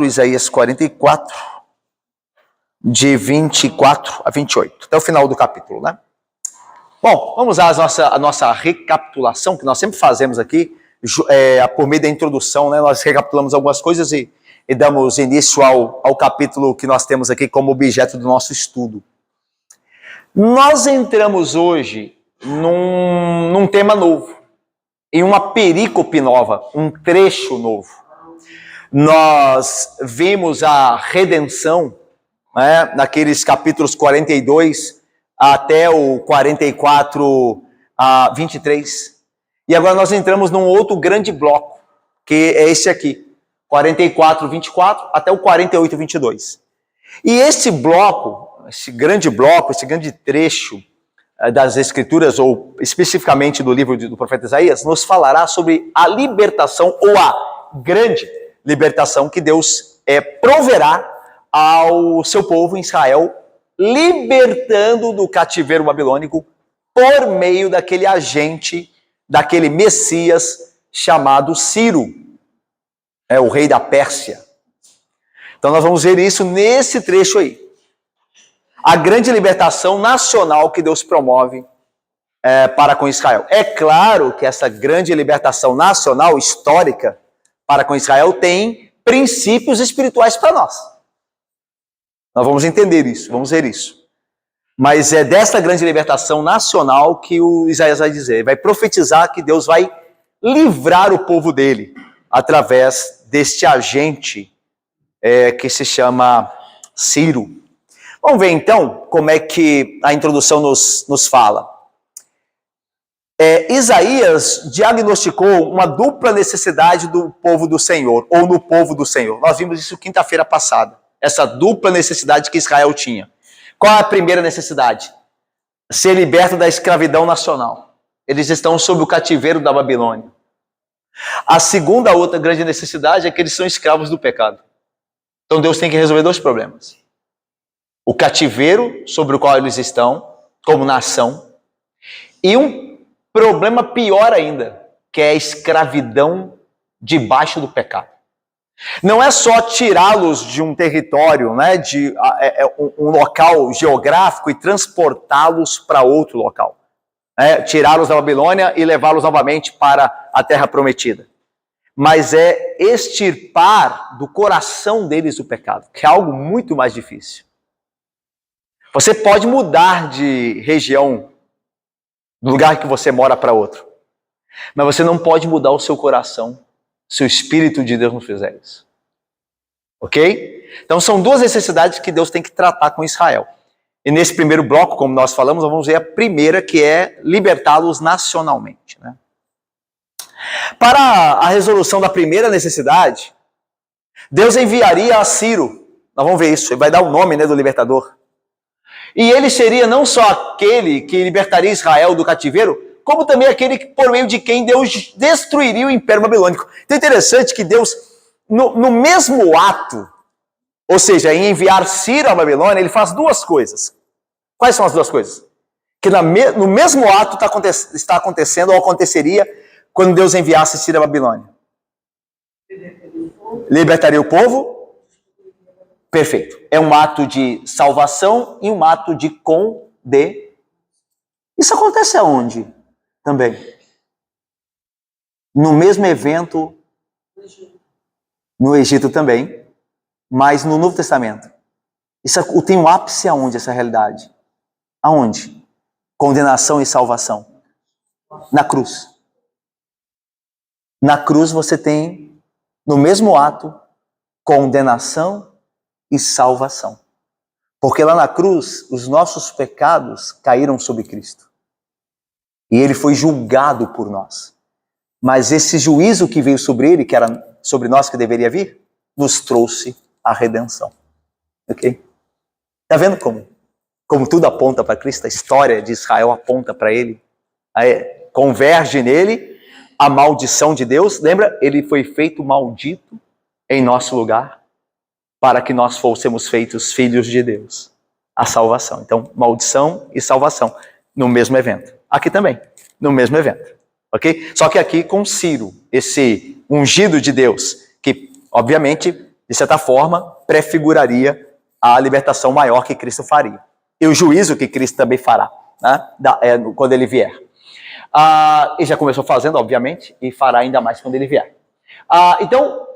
Isaías 44, de 24 a 28, até o final do capítulo, né? Bom, vamos à nossa recapitulação, que nós sempre fazemos aqui, por meio da introdução, né? Nós recapitulamos algumas coisas e damos início ao capítulo que nós temos aqui como objeto do nosso estudo. Nós entramos hoje num tema novo, em uma perícope nova, um trecho novo. Nós vimos a redenção, né, naqueles capítulos 42 até o 44 a 23. E agora nós entramos num outro grande bloco, que é esse aqui, 44, 24 até o 48, 22. E esse bloco, esse grande trecho das Escrituras, ou especificamente do livro do profeta Isaías, nos falará sobre a libertação, ou a grande libertação que Deus proverá ao seu povo em Israel, libertando do cativeiro babilônico por meio daquele agente, daquele Messias chamado Ciro, o rei da Pérsia. Então nós vamos ver isso nesse trecho aí. A grande libertação nacional que Deus promove para com Israel. É claro que essa grande libertação nacional, histórica, para com Israel, tem princípios espirituais para nós. Nós vamos entender isso, vamos ver isso. Mas é dessa grande libertação nacional que o Isaías vai dizer, vai profetizar que Deus vai livrar o povo dele através deste agente que se chama Ciro. Vamos ver então como é que a introdução nos fala. Isaías diagnosticou uma dupla necessidade do povo do Senhor, ou no povo do Senhor. Nós vimos isso quinta-feira passada, essa dupla necessidade que Israel tinha. Qual é a primeira necessidade? Ser liberto da escravidão nacional. Eles estão sob o cativeiro da Babilônia. A segunda, outra grande necessidade é que eles são escravos do pecado. Então Deus tem que resolver dois problemas. O cativeiro sobre o qual eles estão, como nação, e um problema pior ainda, que é a escravidão debaixo do pecado. Não é só tirá-los de um território, né, de um local geográfico e transportá-los para outro local. Tirá-los da Babilônia e levá-los novamente para a terra prometida. Mas é extirpar do coração deles o pecado, que é algo muito mais difícil. Você pode mudar de região, do lugar que você mora para outro. Mas você não pode mudar o seu coração se o Espírito de Deus não fizer isso. Ok? Então são duas necessidades que Deus tem que tratar com Israel. E nesse primeiro bloco, como nós falamos, nós vamos ver a primeira, que é libertá-los nacionalmente. Né? Para a resolução da primeira necessidade, Deus enviaria a Ciro. Nós vamos ver isso, ele vai dar o nome, né, do libertador. E ele seria não só aquele que libertaria Israel do cativeiro, como também aquele por meio de quem Deus destruiria o Império Babilônico. Então é interessante que Deus, no mesmo ato, ou seja, em enviar Ciro à Babilônia, ele faz duas coisas. Quais são as duas coisas? Que no mesmo ato está acontecendo ou aconteceria quando Deus enviasse Ciro à Babilônia. Libertaria o povo. Perfeito. É um ato de salvação e um ato de condenação. Isso acontece aonde? Também. No mesmo evento, no Egito também, mas no Novo Testamento. Isso tem um ápice aonde essa realidade? Aonde? Condenação e salvação. Na cruz. Na cruz você tem, no mesmo ato, condenação e salvação. Porque lá na cruz, os nossos pecados caíram sobre Cristo. E ele foi julgado por nós. Mas esse juízo que veio sobre ele, que era sobre nós que deveria vir, nos trouxe a redenção. Ok? Está vendo como tudo aponta para Cristo? A história de Israel aponta para ele. Converge nele a maldição de Deus. Lembra? Ele foi feito maldito em nosso lugar, para que nós fôssemos feitos filhos de Deus. A salvação. Então, maldição e salvação no mesmo evento. Aqui também, no mesmo evento. Ok? Só que aqui com Ciro, esse ungido de Deus, que obviamente de certa forma, prefiguraria a libertação maior que Cristo faria. E o juízo que Cristo também fará, né? Quando ele vier. E já começou fazendo, obviamente, e fará ainda mais quando ele vier. Então,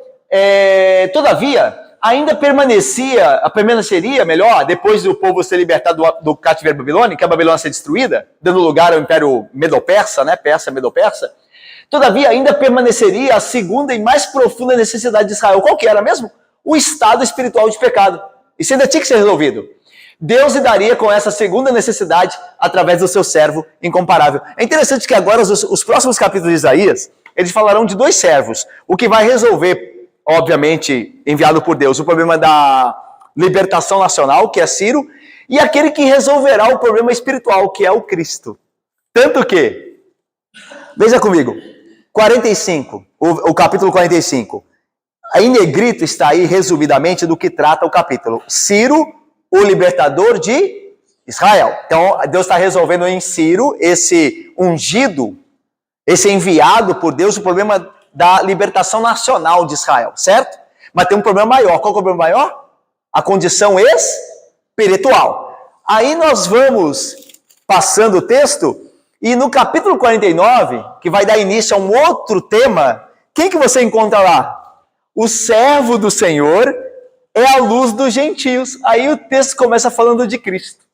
todavia, ainda permaneceria melhor, depois do povo ser libertado do cativeiro babilônico, que a Babilônia ser destruída, dando lugar ao Império Medo-Persa, né? Persa-Medo-Persa. Todavia, ainda permaneceria a segunda e mais profunda necessidade de Israel. Qual que era mesmo? O estado espiritual de pecado. Isso ainda tinha que ser resolvido. Deus lidaria com essa segunda necessidade através do seu servo incomparável. É interessante que agora os próximos capítulos de Isaías, eles falarão de dois servos. O que vai resolver, obviamente, enviado por Deus, o problema da libertação nacional, que é Ciro, e aquele que resolverá o problema espiritual, que é o Cristo. Tanto que, veja comigo, 45, o capítulo 45. Em negrito está aí, resumidamente, do que trata o capítulo. Ciro, o libertador de Israel. Então, Deus está resolvendo em Ciro, esse ungido, esse enviado por Deus, o problema da libertação nacional de Israel, certo? Mas tem um problema maior. Qual é o problema maior? A condição espiritual. Aí nós vamos passando o texto, e no capítulo 49, que vai dar início a um outro tema, quem que você encontra lá? O servo do Senhor é a luz dos gentios. Aí o texto começa falando de Cristo,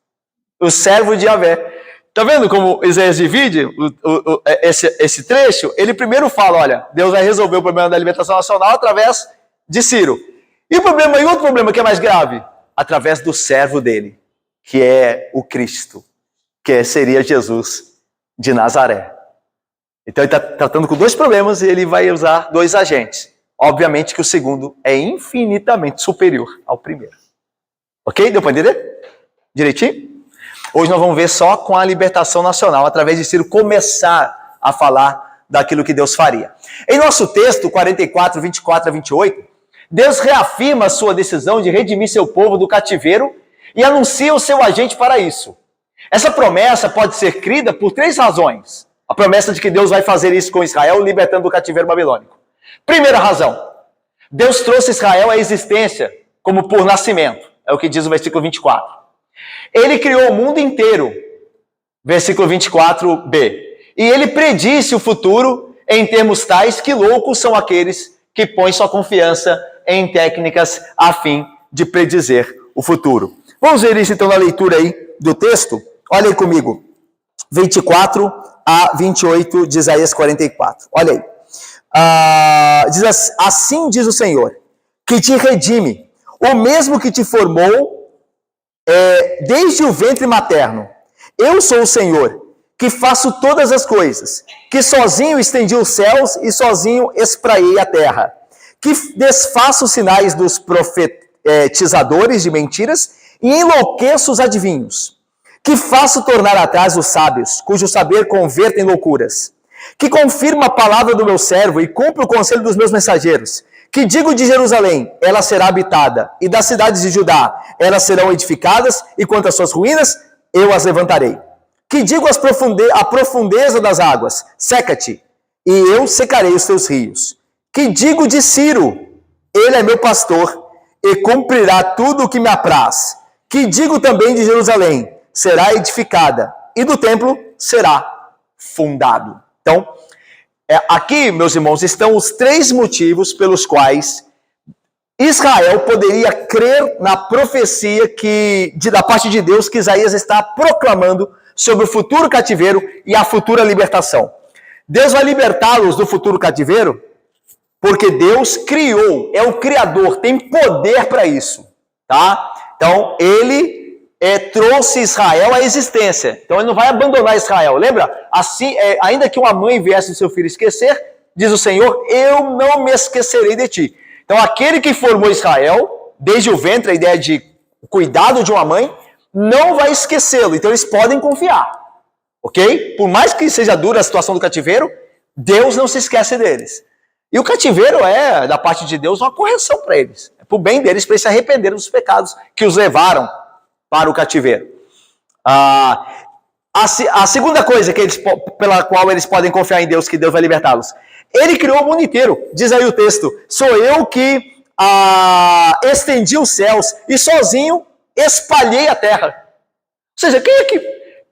o servo de Yahvé. Tá vendo como Isaías divide esse trecho? Ele primeiro fala, olha, Deus vai resolver o problema da libertação nacional através de Ciro. E outro problema que é mais grave, através do servo dele, que é o Cristo, que seria Jesus de Nazaré. Então ele está tratando com dois problemas e ele vai usar dois agentes. Obviamente que o segundo é infinitamente superior ao primeiro. Ok? Deu para entender? Direitinho? Hoje nós vamos ver só com a libertação nacional, através de Ciro começar a falar daquilo que Deus faria. Em nosso texto, 44, 24 a 28, Deus reafirma a sua decisão de redimir seu povo do cativeiro e anuncia o seu agente para isso. Essa promessa pode ser crida por três razões. A promessa de que Deus vai fazer isso com Israel, libertando do cativeiro babilônico. Primeira razão, Deus trouxe Israel à existência como por nascimento. É o que diz o versículo 24. Ele criou o mundo inteiro, versículo 24b. E ele predisse o futuro em termos tais que loucos são aqueles que põem sua confiança em técnicas a fim de predizer o futuro. Vamos ver isso então na leitura aí do texto? Olha aí comigo, 24 a 28 de Isaías 44. Olha aí. Assim diz o Senhor, que te redime, o mesmo que te formou desde o ventre materno. Eu sou o Senhor, que faço todas as coisas, que sozinho estendi os céus e sozinho espraiei a terra, que desfaço os sinais dos profetizadores de mentiras e enlouqueço os adivinhos, que faço tornar atrás os sábios, cujo saber converta em loucuras, que confirma a palavra do meu servo e cumpre o conselho dos meus mensageiros, que digo de Jerusalém, ela será habitada, e das cidades de Judá, elas serão edificadas, e quanto às suas ruínas, eu as levantarei. Que digo à profundeza das águas, seca-te, e eu secarei os teus rios. Que digo de Ciro, ele é meu pastor, e cumprirá tudo o que me apraz. Que digo também de Jerusalém, será edificada, e do templo será fundado. Então, aqui, meus irmãos, estão os três motivos pelos quais Israel poderia crer na profecia da parte de Deus que Isaías está proclamando sobre o futuro cativeiro e a futura libertação. Deus vai libertá-los do futuro cativeiro porque Deus criou, é o Criador, tem poder para isso, tá? Então, ele trouxe Israel à existência. Então, ele não vai abandonar Israel. Lembra? Assim, ainda que uma mãe viesse do seu filho esquecer, diz o Senhor, eu não me esquecerei de ti. Então, aquele que formou Israel, desde o ventre, a ideia de cuidado de uma mãe, não vai esquecê-lo. Então, eles podem confiar. Ok? Por mais que seja dura a situação do cativeiro, Deus não se esquece deles. E o cativeiro é, da parte de Deus, uma correção para eles. É para o bem deles, para eles se arrependerem dos pecados que os levaram para o cativeiro. A segunda coisa pela qual eles podem confiar em Deus, que Deus vai libertá-los. Ele criou o mundo inteiro. Diz aí o texto, sou eu que estendi os céus e sozinho espalhei a terra. Ou seja,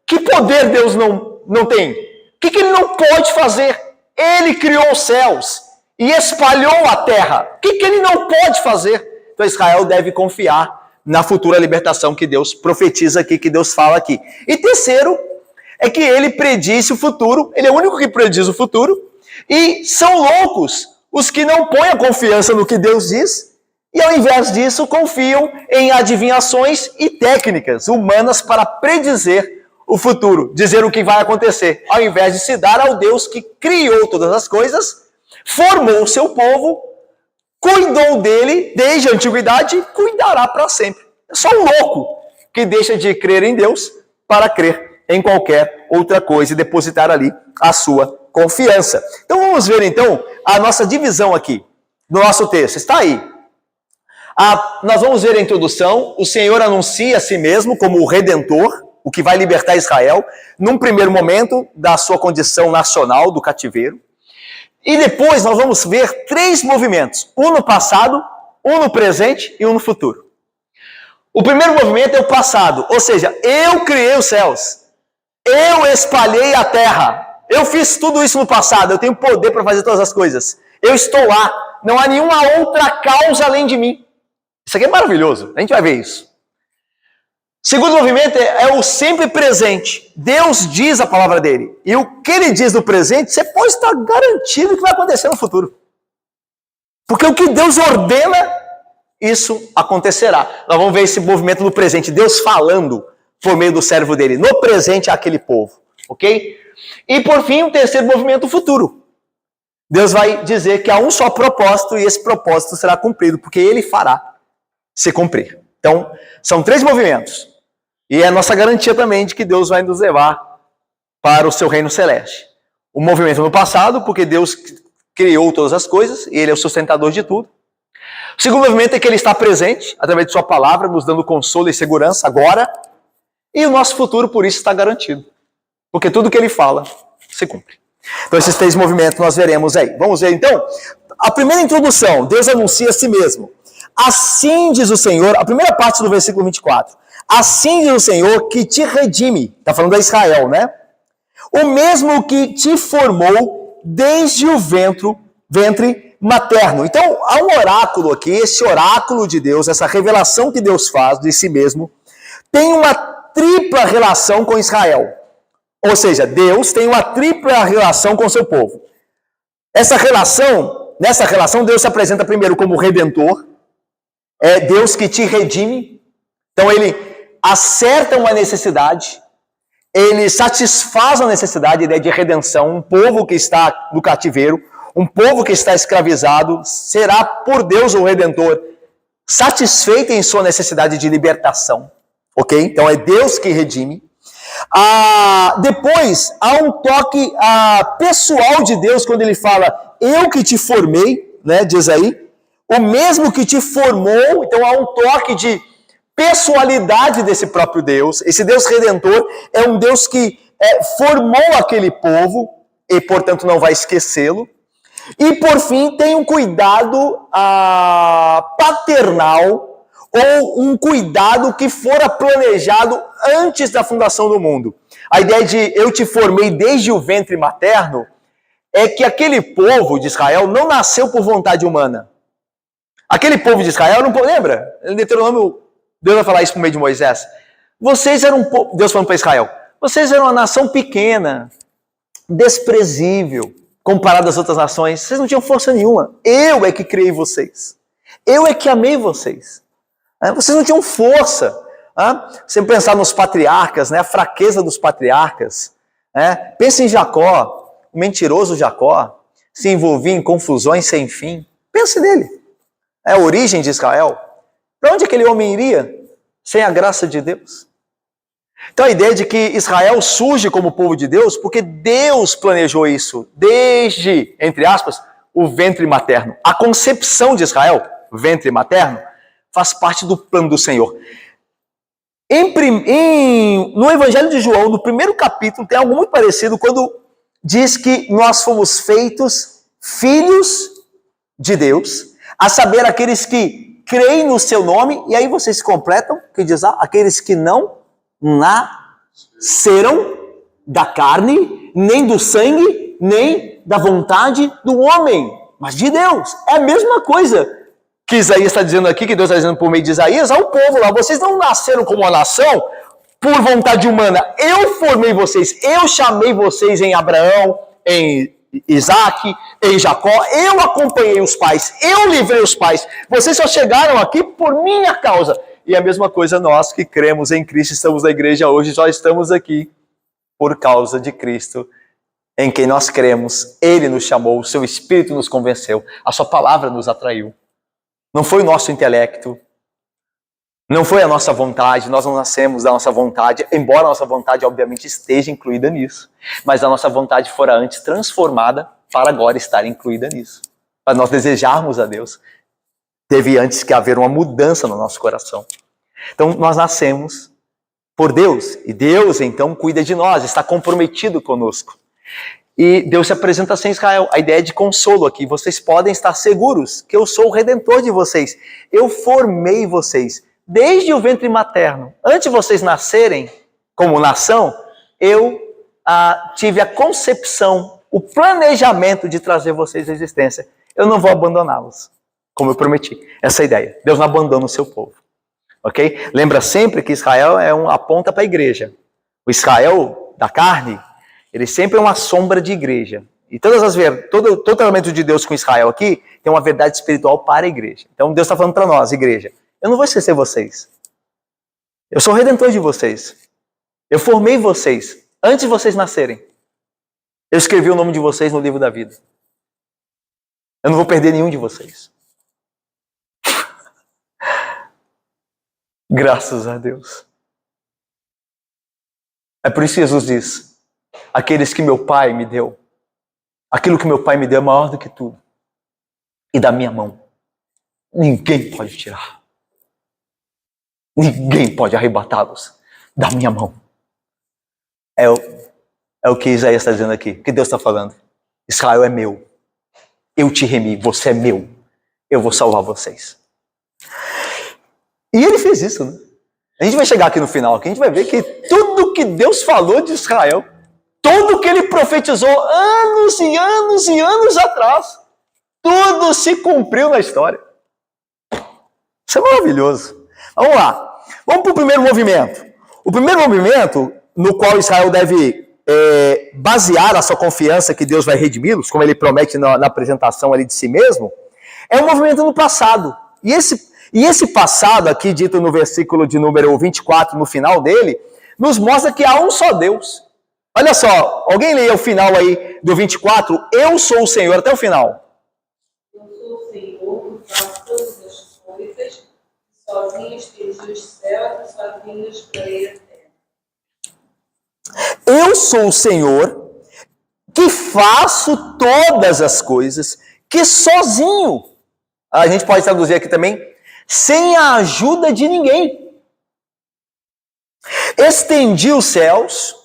que poder Deus não tem? O que ele não pode fazer? Ele criou os céus e espalhou a terra. O que ele não pode fazer? Então Israel deve confiar na futura libertação que Deus profetiza aqui, que Deus fala aqui. E terceiro, é que ele predisse o futuro, ele é o único que prediz o futuro, e são loucos os que não põem a confiança no que Deus diz, e ao invés disso confiam em adivinhações e técnicas humanas para predizer o futuro, dizer o que vai acontecer, ao invés de se dar ao Deus que criou todas as coisas, formou o seu povo, cuidou dele desde a antiguidade e cuidará para sempre. É só um louco que deixa de crer em Deus para crer em qualquer outra coisa e depositar ali a sua confiança. Então vamos ver então a nossa divisão aqui no nosso texto. Está aí. Nós vamos ver a introdução. O Senhor anuncia a si mesmo como o Redentor, o que vai libertar Israel, num primeiro momento da sua condição nacional do cativeiro. E depois nós vamos ver 3 movimentos, um no passado, um no presente e um no futuro. O primeiro movimento é o passado, ou seja, eu criei os céus, eu espalhei a terra, eu fiz tudo isso no passado, eu tenho poder para fazer todas as coisas, eu estou lá, não há nenhuma outra causa além de mim. Isso aqui é maravilhoso, a gente vai ver isso. Segundo movimento é o sempre presente. Deus diz a palavra dele. E o que ele diz no presente, você pode estar garantido que vai acontecer no futuro. Porque o que Deus ordena, isso acontecerá. Nós vamos ver esse movimento no presente. Deus falando por meio do servo dele. No presente àquele povo. Ok? E por fim, o terceiro movimento, o futuro. Deus vai dizer que há um só propósito e esse propósito será cumprido. Porque ele fará se cumprir. Então, são 3 movimentos. E é a nossa garantia também de que Deus vai nos levar para o seu reino celeste. O movimento no passado, porque Deus criou todas as coisas, e Ele é o sustentador de tudo. O segundo movimento é que Ele está presente, através de sua palavra, nos dando consolo e segurança agora. E o nosso futuro, por isso, está garantido. Porque tudo que Ele fala, se cumpre. Então, esses 3 movimentos nós veremos aí. Vamos ver, então, a primeira introdução. Deus anuncia a si mesmo. Assim diz o Senhor, a primeira parte do versículo 24. Assim diz o Senhor que te redime. Está falando a Israel, né? O mesmo que te formou desde o ventre materno. Então, há um oráculo aqui, esse oráculo de Deus, essa revelação que Deus faz de si mesmo, tem uma tripla relação com Israel. Ou seja, Deus tem uma tripla relação com o seu povo. Nessa relação, Deus se apresenta primeiro como Redentor. É Deus que te redime. Então, ele acerta uma necessidade, ele satisfaz a necessidade, a ideia de redenção. Um povo que está no cativeiro, um povo que está escravizado, será por Deus o Redentor satisfeito em sua necessidade de libertação. Ok? Então é Deus que redime. Depois, há um toque pessoal de Deus quando ele fala, eu que te formei, né, diz aí, o mesmo que te formou. Então há um toque de pessoalidade desse próprio Deus. Esse Deus Redentor é um Deus que formou aquele povo e, portanto, não vai esquecê-lo. E, por fim, tem um cuidado paternal ou um cuidado que fora planejado antes da fundação do mundo. A ideia de eu te formei desde o ventre materno é que aquele povo de Israel não nasceu por vontade humana. Aquele povo de Israel, não lembra? Em Deuteronômio, Deus vai falar isso por meio de Moisés. Vocês eram um povo, Deus falando para Israel, vocês eram uma nação pequena, desprezível, comparado às outras nações. Vocês não tinham força nenhuma. Eu é que criei vocês. Eu é que amei vocês. Vocês não tinham força. Você pensar nos patriarcas, né? A fraqueza dos patriarcas. Pensa em Jacó, o mentiroso Jacó, se envolvia em confusões sem fim. Pense nele. É a origem de Israel. Para onde aquele homem iria sem a graça de Deus? Então a ideia de que Israel surge como povo de Deus porque Deus planejou isso desde, entre aspas, o ventre materno. A concepção de Israel, ventre materno, faz parte do plano do Senhor. No Evangelho de João, no primeiro capítulo, tem algo muito parecido quando diz que nós fomos feitos filhos de Deus a saber, aqueles que creem no seu nome, e aí vocês completam, que diz lá, aqueles que não nasceram da carne, nem do sangue, nem da vontade do homem, mas de Deus. É a mesma coisa que Isaías está dizendo aqui, que Deus está dizendo por meio de Isaías, ao povo lá, vocês não nasceram como uma nação por vontade humana, eu formei vocês, eu chamei vocês em Abraão, em Isaac, em Jacó, eu acompanhei os pais, eu livrei os pais, vocês só chegaram aqui por minha causa. E a mesma coisa nós que cremos em Cristo, estamos na igreja hoje, só estamos aqui por causa de Cristo, em quem nós cremos. Ele nos chamou, o seu Espírito nos convenceu, a sua palavra nos atraiu. Não foi o nosso intelecto, não foi a nossa vontade, nós não nascemos da nossa vontade, embora a nossa vontade obviamente esteja incluída nisso, mas a nossa vontade fora antes transformada para agora estar incluída nisso. Para nós desejarmos a Deus, teve antes que haver uma mudança no nosso coração. Então nós nascemos por Deus, e Deus então cuida de nós, está comprometido conosco. E Deus se apresenta assim a Israel, a ideia de consolo aqui, vocês podem estar seguros que eu sou o Redentor de vocês, eu formei vocês, desde o ventre materno, antes de vocês nascerem como nação, eu tive a concepção, o planejamento de trazer vocês à existência. Eu não vou abandoná-los, como eu prometi. Essa é a ideia. Deus não abandona o seu povo. Ok? Lembra sempre que Israel aponta para a igreja. O Israel da carne, ele sempre é uma sombra de igreja. E todo o tratamento de Deus com Israel aqui tem uma verdade espiritual para a igreja. Então Deus está falando para nós, igreja, eu não vou esquecer vocês. Eu sou o Redentor de vocês. Eu formei vocês antes de vocês nascerem. Eu escrevi o nome de vocês no livro da vida. Eu não vou perder nenhum de vocês. Graças a Deus. É por isso que Jesus diz, aqueles que meu Pai me deu, aquilo que meu Pai me deu é maior do que tudo. E da minha mão, ninguém pode tirar. Ninguém pode arrebatá-los da minha mão. É o que Isaías está dizendo aqui, que Deus está falando. Israel é meu. Eu te remi, você é meu. Eu vou salvar vocês. E ele fez isso, né? A gente vai chegar aqui no final, que a gente vai ver que tudo que Deus falou de Israel, tudo que ele profetizou anos e anos e anos atrás, tudo se cumpriu na história. Isso é maravilhoso. Vamos lá. Vamos para o primeiro movimento. O primeiro movimento, no qual Israel deve basear a sua confiança que Deus vai redimi-los, como ele promete na apresentação ali de si mesmo, é um movimento no passado. E esse passado, aqui dito no versículo de número 24, no final dele, nos mostra que há um só Deus. Olha só, alguém leia o final aí do 24, eu sou o Senhor, até o final. Eu sou o Senhor que faço todas as coisas, sozinho esteja os céus e sozinho estarei a terra. Eu sou o Senhor que faço todas as coisas, que sozinho, a gente pode traduzir aqui também, sem a ajuda de ninguém. Estendi os céus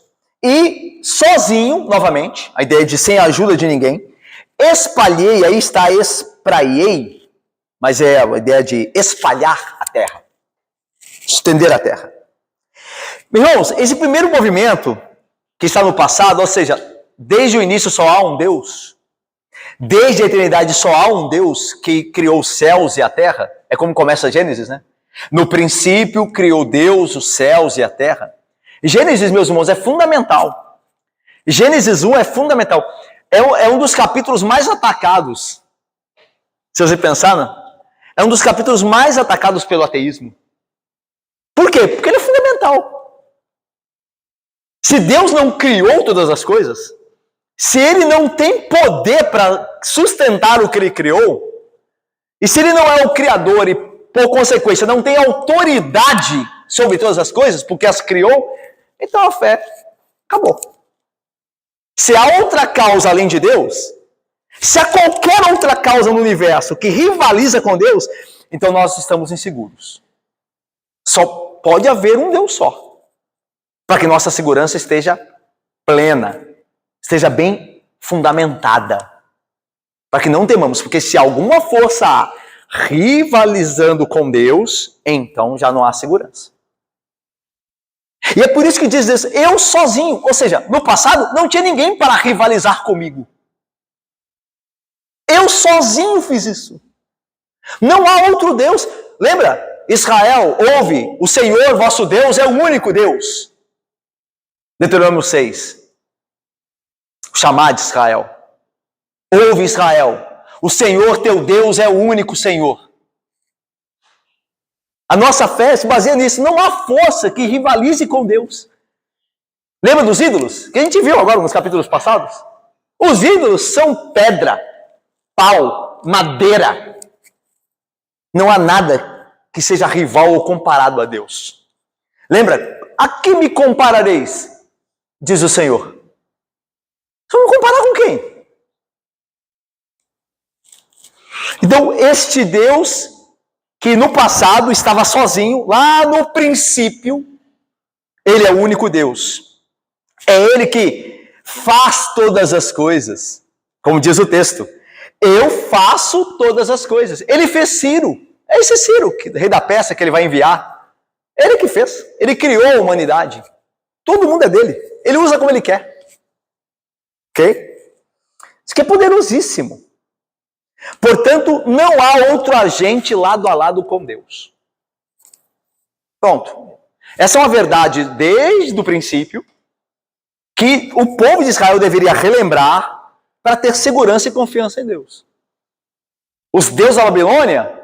e sozinho, novamente, a ideia de sem a ajuda de ninguém, espalhei, aí está espraiei, mas é a ideia de espalhar a terra, estender a terra. Irmãos, esse primeiro movimento que está no passado, ou seja, desde o início só há um Deus, desde a eternidade só há um Deus que criou os céus e a terra, é como começa Gênesis, né? No princípio criou Deus os céus e a terra. Gênesis, meus irmãos, é fundamental. Gênesis 1 é fundamental. É um dos capítulos mais atacados. Se você pensar, né? É um dos capítulos mais atacados pelo ateísmo. Por quê? Porque ele é fundamental. Se Deus não criou todas as coisas, se ele não tem poder para sustentar o que ele criou, e se ele não é o criador e, por consequência, não tem autoridade sobre todas as coisas, porque as criou, então a fé acabou. Se há outra causa além de Deus, se há qualquer outra causa no universo que rivaliza com Deus, então nós estamos inseguros. Só pode haver um Deus só, para que nossa segurança esteja plena, esteja bem fundamentada, para que não temamos, porque se alguma força há rivalizando com Deus, então já não há segurança. E é por isso que diz Deus, eu sozinho, ou seja, no passado não tinha ninguém para rivalizar comigo. Eu sozinho fiz isso. Não há outro Deus. Lembra? Israel, ouve, o Senhor vosso Deus é o único Deus. Deuteronômio 6. O chamado de Israel. Ouve, Israel, o Senhor teu Deus é o único Senhor. A nossa fé se baseia nisso. Não há força que rivalize com Deus. Lembra dos ídolos? Que a gente viu agora nos capítulos passados? Os ídolos são pedra, pau, madeira. Não há nada que seja rival ou comparado a Deus. Lembra? A que me comparareis? Diz o Senhor. Vamos comparar com quem? Então, este Deus que no passado estava sozinho, lá no princípio, ele é o único Deus. É ele que faz todas as coisas. Como diz o texto, eu faço todas as coisas. Ele fez Ciro. É esse Ciro, rei da Pérsia, que ele vai enviar. Ele que fez. Ele criou a humanidade. Todo mundo é dele. Ele usa como ele quer. Ok? Isso aqui é poderosíssimo. Portanto, não há outro agente lado a lado com Deus. Pronto. Essa é uma verdade desde o princípio que o povo de Israel deveria relembrar para ter segurança e confiança em Deus. Os deuses da Babilônia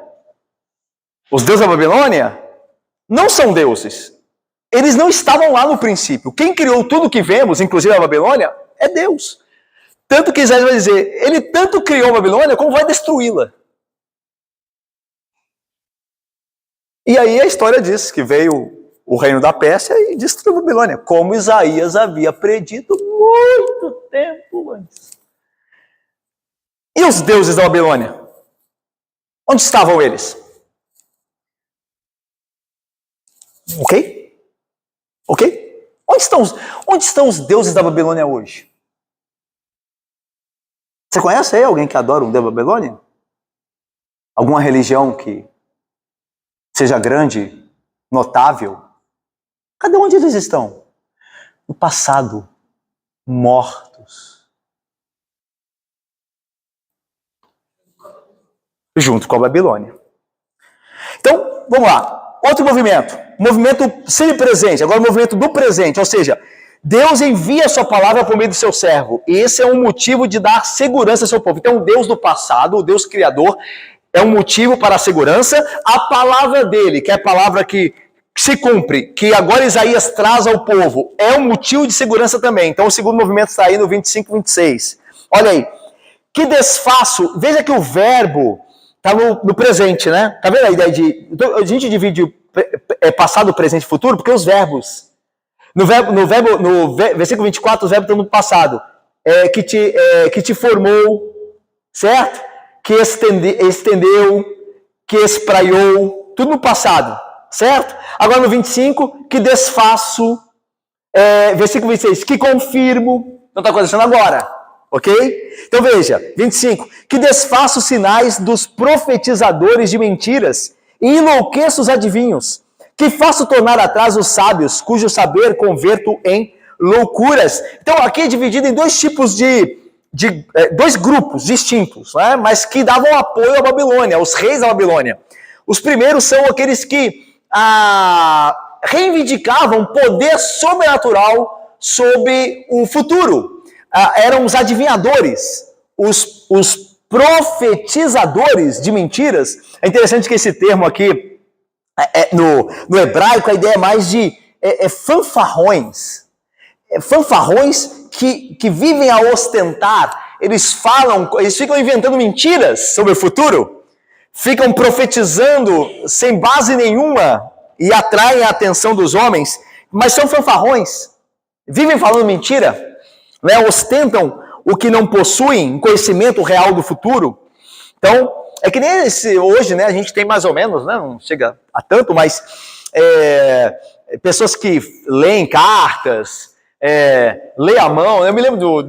não são deuses. Eles não estavam lá no princípio. Quem criou tudo que vemos, inclusive a Babilônia, é Deus. Tanto que Isaías vai dizer, ele tanto criou a Babilônia como vai destruí-la. E aí a história diz que veio o reino da Pérsia e destruiu a Babilônia, como Isaías havia predito muito tempo antes. E os deuses da Babilônia? Onde estavam eles? Ok? Onde estão os deuses da Babilônia hoje? Você conhece aí alguém que adora um deus da Babilônia? Alguma religião que seja grande, notável? Cadê onde eles estão? No passado, mortos. Junto com a Babilônia. Então, vamos lá. Outro movimento. Movimento semipresente. Agora o movimento do presente. Ou seja, Deus envia a sua palavra por meio do seu servo. E esse é um motivo de dar segurança ao seu povo. Então, o Deus do passado, o Deus criador, é um motivo para a segurança. A palavra dele, que é a palavra que se cumpre, que agora Isaías traz ao povo, é um motivo de segurança também. Então, o segundo movimento está aí no 25 e 26. Olha aí. Que desfaço. Veja que o verbo está no presente, né? Tá vendo a ideia de... Então, a gente divide passado, presente e futuro, porque os verbos... No versículo 24, os verbos estão no passado. Que te formou, certo? Que estendeu, que espraiou, tudo no passado, certo? Agora no 25, que desfaço, versículo 26, que confirmo, não está acontecendo agora, ok? Então veja, 25, que desfaço os sinais dos profetizadores de mentiras e enlouqueço os adivinhos, que faço tornar atrás os sábios, cujo saber converto em loucuras. Então aqui é dividido em dois tipos dois grupos distintos, né? Mas que davam apoio à Babilônia, aos reis da Babilônia. Os primeiros são aqueles que reivindicavam poder sobrenatural sobre o futuro. Eram os adivinhadores, os profetizadores de mentiras. É interessante que esse termo aqui, no hebraico, a ideia é mais de fanfarrões. Fanfarrões que vivem a ostentar. Eles ficam inventando mentiras sobre o futuro. Ficam profetizando sem base nenhuma e atraem a atenção dos homens. Mas são fanfarrões. Vivem falando mentira, né? Ostentam o que não possuem, um conhecimento real do futuro. Então, é que nem hoje, né, a gente tem mais ou menos, né, não chega a tanto, mas pessoas que leem cartas, ler a mão. Eu me lembro do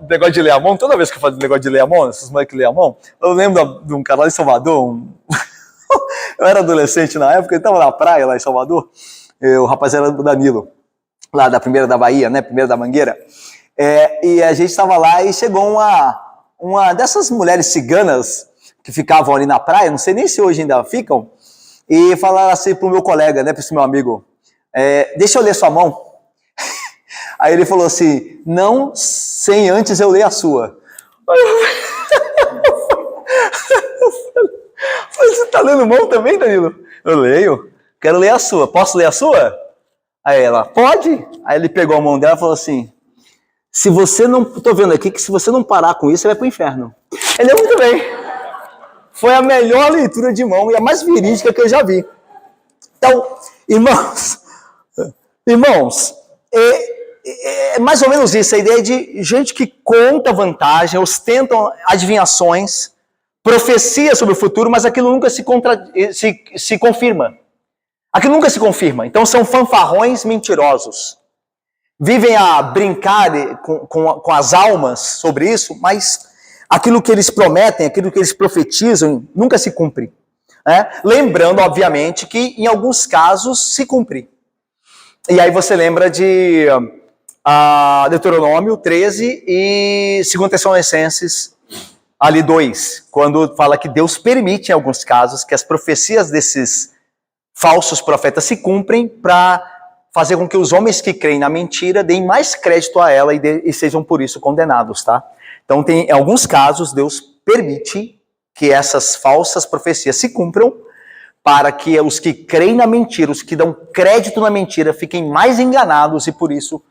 negócio de ler a mão. Toda vez que eu fazia negócio de ler a mão, esses moleques que ler a mão, eu lembro de um cara lá em Salvador. Eu era adolescente na época, ele estava na praia lá em Salvador. O rapaz era do Danilo, lá da primeira da Bahia, né? Primeira da Mangueira. E a gente estava lá e chegou uma dessas mulheres ciganas que ficavam ali na praia, não sei nem se hoje ainda ficam, e falaram assim pro meu colega, né, pro esse meu amigo, deixa eu ler sua mão. Aí ele falou assim, não sem antes eu ler a sua. Você tá lendo mão também, Danilo? Eu leio, quero ler a sua, posso ler a sua? Aí ela, pode? Aí ele pegou a mão dela e falou assim, se você não, tô vendo aqui que se você não parar com isso, você vai pro inferno. Ele é muito bem. Foi a melhor leitura de mão e a mais verídica que eu já vi. Então, irmãos, é mais ou menos isso, a ideia de gente que conta vantagem, ostentam adivinhações, profecia sobre o futuro, mas aquilo nunca se confirma. Aquilo nunca se confirma. Então são fanfarrões mentirosos. Vivem a brincar com as almas sobre isso, mas aquilo que eles prometem, aquilo que eles profetizam, nunca se cumpre. Lembrando, obviamente, que em alguns casos se cumpre. E aí você lembra de Deuteronômio 13 e 2 Tessalonicenses ali 2, quando fala que Deus permite, em alguns casos, que as profecias desses falsos profetas se cumprem para fazer com que os homens que creem na mentira deem mais crédito a ela e sejam por isso condenados, tá? Então, em alguns casos, Deus permite que essas falsas profecias se cumpram para que os que creem na mentira, os que dão crédito na mentira, fiquem mais enganados e, por isso,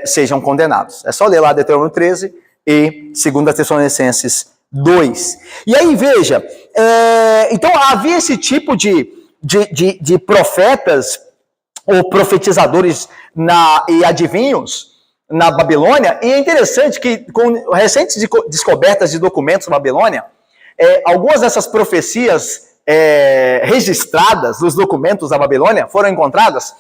sejam condenados. É só ler lá Deuteronômio 13 e 2 Tessalonicenses 2. E aí, veja, então havia esse tipo de profetas ou profetizadores e adivinhos na Babilônia, e é interessante que com recentes descobertas de documentos na Babilônia, algumas dessas profecias registradas nos documentos da Babilônia foram encontradas,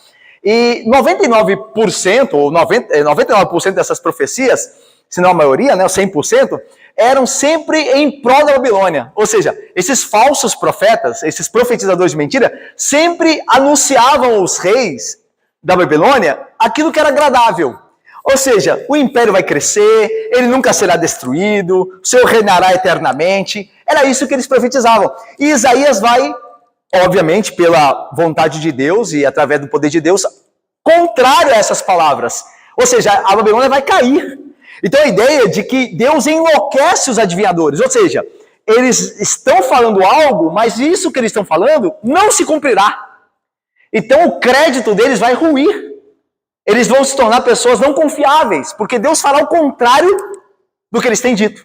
e 99% ou 99% dessas profecias, se não a maioria, né, 100%, eram sempre em prol da Babilônia. Ou seja, esses falsos profetas, esses profetizadores de mentira, sempre anunciavam aos reis da Babilônia aquilo que era agradável. Ou seja, o império vai crescer, ele nunca será destruído, o Senhor reinará eternamente. Era isso que eles profetizavam. E Isaías vai, obviamente, pela vontade de Deus e através do poder de Deus, contrário a essas palavras. Ou seja, a Babilônia vai cair. Então a ideia de que Deus enlouquece os adivinhadores. Ou seja, eles estão falando algo, mas isso que eles estão falando não se cumprirá. Então o crédito deles vai ruir. Eles vão se tornar pessoas não confiáveis, porque Deus fará o contrário do que eles têm dito.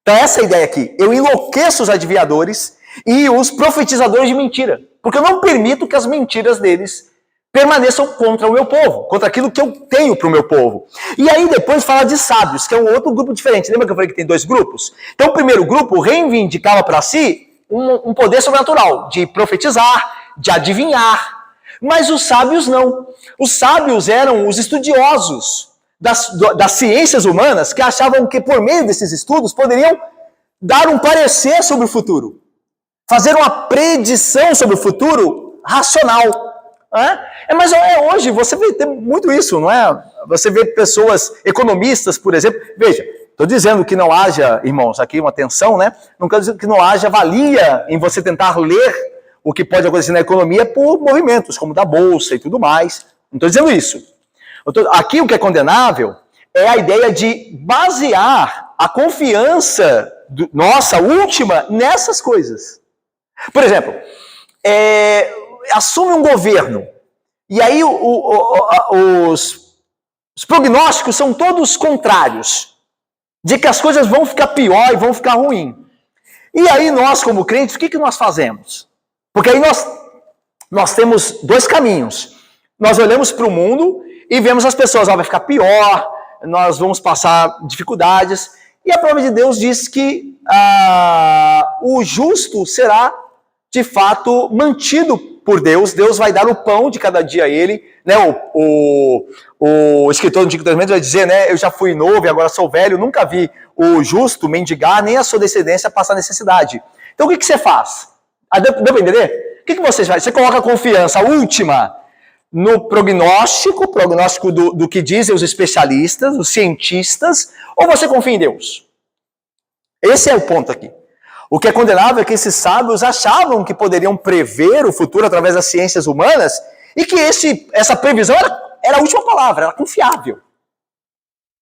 Então essa é a ideia aqui. Eu enlouqueço os adivinhadores e os profetizadores de mentira, porque eu não permito que as mentiras deles permaneçam contra o meu povo, contra aquilo que eu tenho para o meu povo. E aí depois fala de sábios, que é um outro grupo diferente. Lembra que eu falei que tem dois grupos? Então o primeiro grupo reivindicava para si um poder sobrenatural, de profetizar, de adivinhar. Mas os sábios não. Os sábios eram os estudiosos das ciências humanas que achavam que por meio desses estudos poderiam dar um parecer sobre o futuro. Fazer uma predição sobre o futuro racional. Mas hoje você vê tem muito isso, não é? Você vê pessoas, economistas, por exemplo. Veja, estou dizendo que não haja, irmãos, aqui uma tensão, né? Não quero dizer que não haja valia em você tentar ler o que pode acontecer na economia por movimentos, como da Bolsa e tudo mais. Não estou dizendo isso. Aqui o que é condenável é a ideia de basear a confiança nossa última nessas coisas. Por exemplo, assume um governo, e aí os prognósticos são todos contrários, de que as coisas vão ficar pior e vão ficar ruim. E aí nós, como crentes, o que nós fazemos? Porque aí nós temos dois caminhos. Nós olhamos para o mundo e vemos as pessoas, vai ficar pior, nós vamos passar dificuldades. E a palavra de Deus diz que o justo será, de fato, mantido por Deus, Deus vai dar o pão de cada dia a ele, né? O escritor do Antigo Testamento vai dizer, né? Eu já fui novo e agora sou velho, nunca vi o justo mendigar, nem a sua descendência passar necessidade. Então o que você faz? Deu para entender? O que você faz? Você coloca a confiança última no prognóstico do que dizem os especialistas, os cientistas, ou você confia em Deus? Esse é o ponto aqui. O que é condenável é que esses sábios achavam que poderiam prever o futuro através das ciências humanas e que essa previsão era a última palavra, era confiável.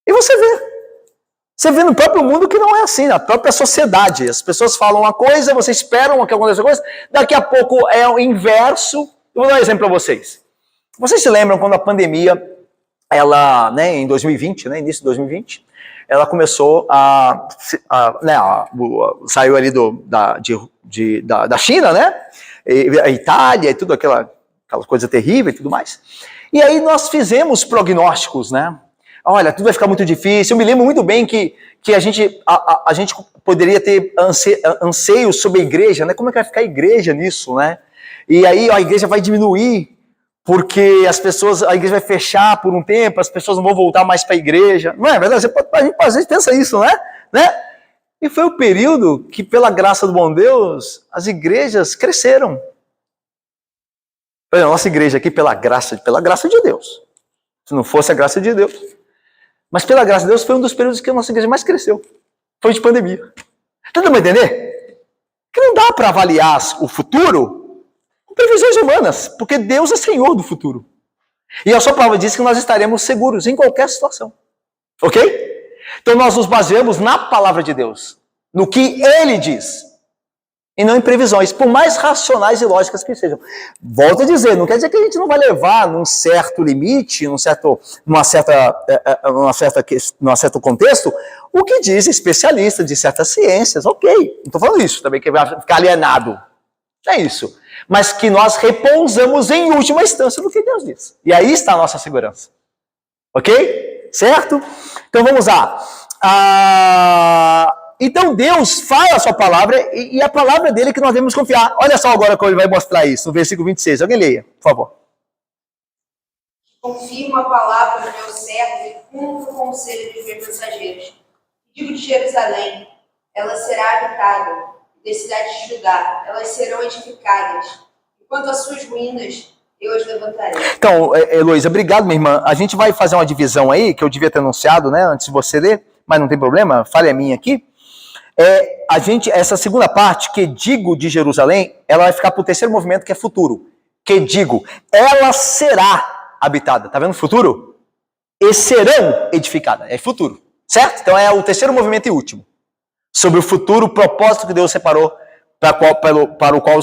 E você vê no próprio mundo que não é assim, na própria sociedade. As pessoas falam uma coisa, você espera que aconteça uma coisa, daqui a pouco é o inverso. Eu vou dar um exemplo para vocês. Vocês se lembram quando a pandemia, ela, né, em 2020, né, início de 2020, ela começou saiu ali da China, né? A Itália e tudo aquela coisa terrível e tudo mais. E aí nós fizemos prognósticos, né? Olha, tudo vai ficar muito difícil. Eu me lembro muito bem que a gente poderia ter anseios sobre a igreja, né? Como é que vai ficar a igreja nisso, né? E aí a igreja vai diminuir, porque a igreja vai fechar por um tempo, as pessoas não vão voltar mais para a igreja. Não é verdade? A gente às vezes pensa isso, né? E foi o período que, pela graça do bom Deus, as igrejas cresceram. Por exemplo, a nossa igreja aqui, pela graça de Deus. Se não fosse a graça de Deus. Mas pela graça de Deus, foi um dos períodos que a nossa igreja mais cresceu. Foi de pandemia. Tá dando para entender? Que não dá para avaliar o futuro previsões humanas, porque Deus é Senhor do futuro. E a sua palavra diz que nós estaremos seguros em qualquer situação. Ok? Então nós nos baseamos na palavra de Deus, no que Ele diz, e não em previsões, por mais racionais e lógicas que sejam. Volto a dizer, não quer dizer que a gente não vai levar num certo limite, num certo contexto, o que diz especialistas de certas ciências. Ok, não estou falando isso também, que vai ficar alienado. Não é isso. Mas que nós repousamos em última instância no que Deus diz. E aí está a nossa segurança. Ok? Certo? Então vamos lá. Então Deus fala a sua palavra e a palavra dele é que nós devemos confiar. Olha só agora como ele vai mostrar isso, no versículo 26. Alguém leia, por favor. Confirma a palavra do meu servo e cumpro o conselho dos meus mensageiros. Digo de Jerusalém, ela será habitada. Das cidades de Judá, elas serão edificadas. Quanto às suas ruínas, eu as levantarei. Então, Heloísa, obrigado, minha irmã. A gente vai fazer uma divisão aí, que eu devia ter anunciado, né, antes de você ler, mas não tem problema, falha minha aqui. Essa segunda parte, que digo de Jerusalém, ela vai ficar para o terceiro movimento, que é futuro. Que digo, ela será habitada. Tá vendo o futuro? E serão edificadas. É futuro, certo? Então é o terceiro movimento e último. Sobre o futuro, o propósito que Deus separou, para o qual